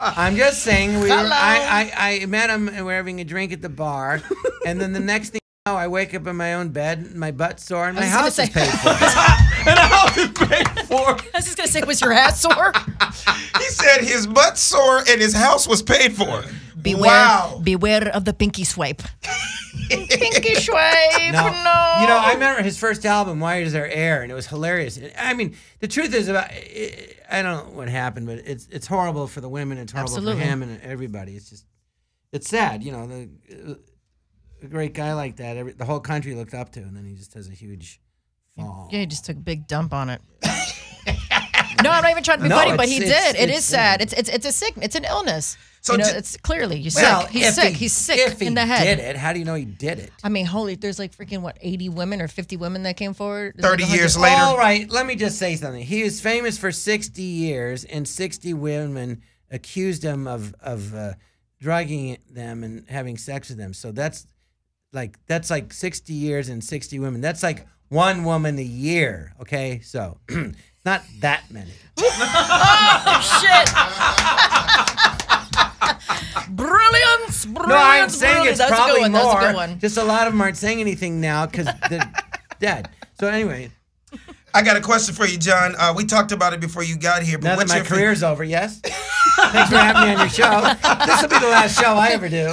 I'm just saying, I met him and we're having a drink at the bar, and then the next thing you know, I wake up in my own bed, my butt's sore, and my house is paid for. And the house is paid for. I was just gonna say, was your ass sore? He said his butt's sore and his house was paid for. Beware of the pinky swipe. Pinky swipe, no. I remember his first album, Why Is There Air, and it was hilarious. I mean, the truth is I don't know what happened, but it's horrible for the women, it's horrible for him and everybody. It's sad, a great guy like that, the whole country looked up to, and then he just has a huge fall. Yeah, he just took a big dump on it. No, I'm not even trying to be funny, but he did. It is sad. It's a sickness. It's an illness. So it's clearly you're sick. He's sick. He's sick in the head. Did it? How do you know he did it? I mean, there's like freaking 80 women or 50 women that came forward. 30 years later. All right, let me just say something. He was famous for 60 years, and 60 women accused him of drugging them and having sex with them. So that's like 60 years and 60 women. That's like one woman a year. Okay, so. Not that many. Oh, shit. Brilliance. No, I'm saying it's probably more. That's a good one. Just a lot of them aren't saying anything now because they're dead. So anyway. I got a question for you, John. We talked about it before you got here. But now that my career's over, yes? Thanks for having me on your show. This will be the last show I ever do.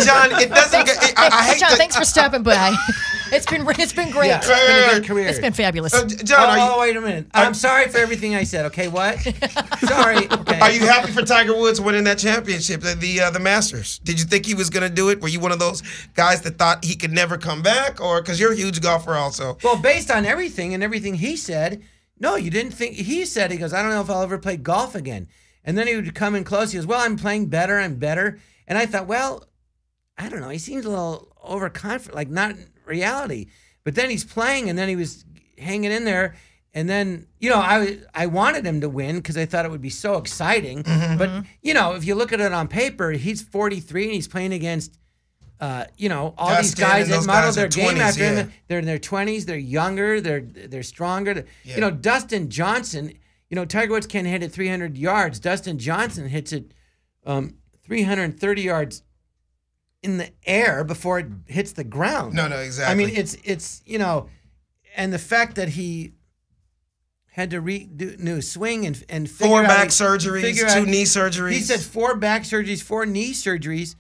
John, it doesn't. I hate John, thanks for stopping by. It's been great. Yeah, it's been a good career. It's been fabulous. John, wait a minute. I'm sorry for everything I said. Okay, what? Sorry. Okay. Are you happy for Tiger Woods winning that championship, the Masters? Did you think he was going to do it? Were you one of those guys that thought he could never come back, or because you're a huge golfer also? Well, based on everything and everything he said, no, you didn't think. He said, he goes, I don't know if I'll ever play golf again. And then he would come in close. He goes, well, I'm playing better. I'm better. And I thought, well, I don't know. He seems a little overconfident, like not reality. But then he's playing, and then he was hanging in there. And then, I wanted him to win because I thought it would be so exciting. Mm-hmm. But, if you look at it on paper, he's 43 and he's playing against, all these guys that modeled their game after him. They're in their 20s. They're younger. They're stronger. Yeah. Dustin Johnson, Tiger Woods can't hit it 300 yards. Dustin Johnson hits it 330 yards in the air before it hits the ground. No, exactly. I mean, it's and the fact that he had to redo new swing and figure 4 back surgeries, 2 knee surgeries. He said 4 back surgeries, 4 knee surgeries,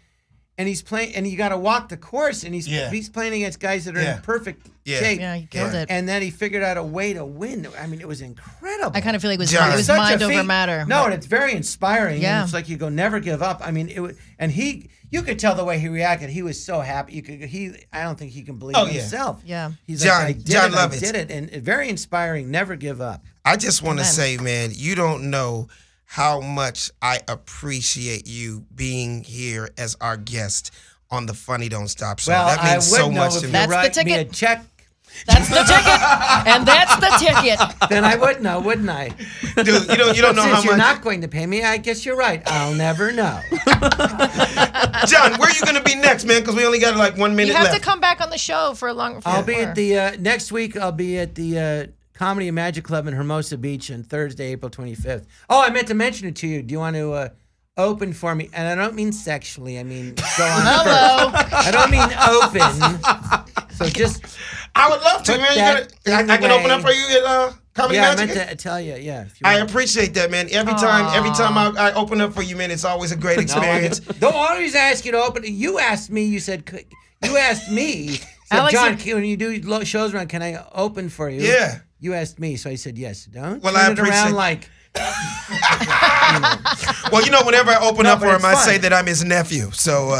and he's playing. And you got to walk the course, and he's playing against guys that are in perfect shape. Yeah, he killed it. And then he figured out a way to win. I mean, it was incredible. I kind of feel like it was mind over matter. No, and it's very inspiring. Yeah, and it's like you go, never give up. I mean, it was, and you could tell the way he reacted. He was so happy. I don't think he can believe himself. Yeah, he's Jon Lovitz. I did it, and very inspiring. Never give up. I just want to say, man, you don't know how much I appreciate you being here as our guest on the Funny Don't Stop show. Well, that means so much to me. That's the ticket. Me a check. That's the ticket, and that's the ticket. Then I would know, wouldn't I? Dude, you don't know how much. You're not going to pay me. I guess you're right. I'll never know. John, where are you going to be next, man? Because we only got like 1 minute left. You have to come back on the show for a long. I'll be at the next week. I'll be at the Comedy and Magic Club in Hermosa Beach on Thursday, April 25th. Oh, I meant to mention it to you. Do you want to open for me? And I don't mean sexually. I mean go on. Hello. I don't mean open. So just. I would love to, man. I can open up for you at Comedy Magic. I meant to tell you, I appreciate that, man. Every time I open up for you, man, it's always a great experience. Don't always ask you to open. You asked me. You asked me. Said, John, when you do shows around, can I open for you? Yeah. You asked me, so I said yes. Don't. Well, I appreciate. Around like. Well, whenever I open up for him, I say that I'm his nephew. So.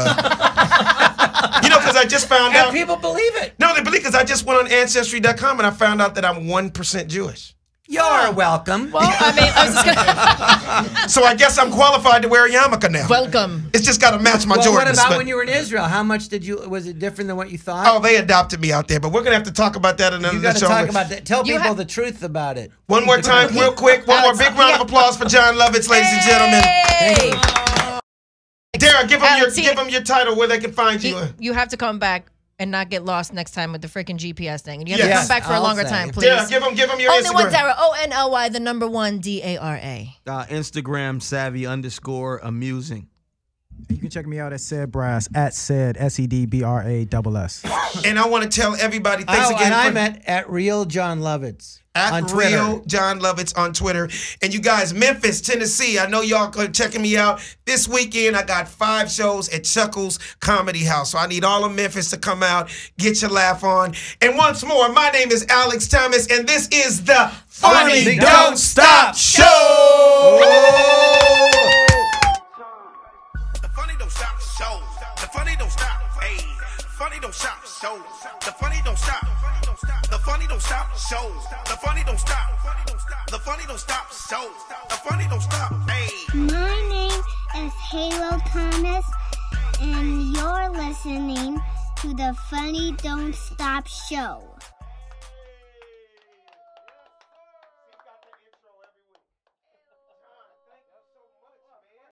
Because I just found out. And people believe it. No, they believe because I just went on Ancestry.com and I found out that I'm 1% Jewish. You're welcome. Well, I was just gonna. So I guess I'm qualified to wear a yarmulke now. Welcome. It's just got to match my Jordans. What about when you were in Israel? How much was it different than what you thought? Oh, they adopted me out there, but we're going to have to talk about that another show. You got to talk about that. Tell people the truth about it. One more time, real quick. One more big round of applause for Jon Lovitz, ladies and gentlemen. Hey. Dara, give them your title where they can find you. You have to come back and not get lost next time with the freaking GPS thing. And you have to come back for a longer time, please. Dara, give them your Only Instagram. one Dara, ONLY, the number 1 DARA. Instagram savvy_amusing. You can check me out at Sed Brass at Sed SEDBRASS. And I want to tell everybody thanks again. And I'm at Real Jon Lovitz. At Real Jon Lovitz on Twitter. And you guys, Memphis, Tennessee, I know y'all are checking me out. This weekend, I got 5 shows at Chuckles Comedy House. So I need all of Memphis to come out, get your laugh on. And once more, my name is Alex Thomas, and this is the Funny Don't Stop Show! The Funny Don't Stop Show. The Funny Don't Stop. Hey. funny don't stop show. The funny don't stop. The funny don't stop show. The funny don't stop. The funny don't stop show. The funny don't stop. Hey. My name is Halo Thomas, and you're listening to the Funny Don't Stop Show.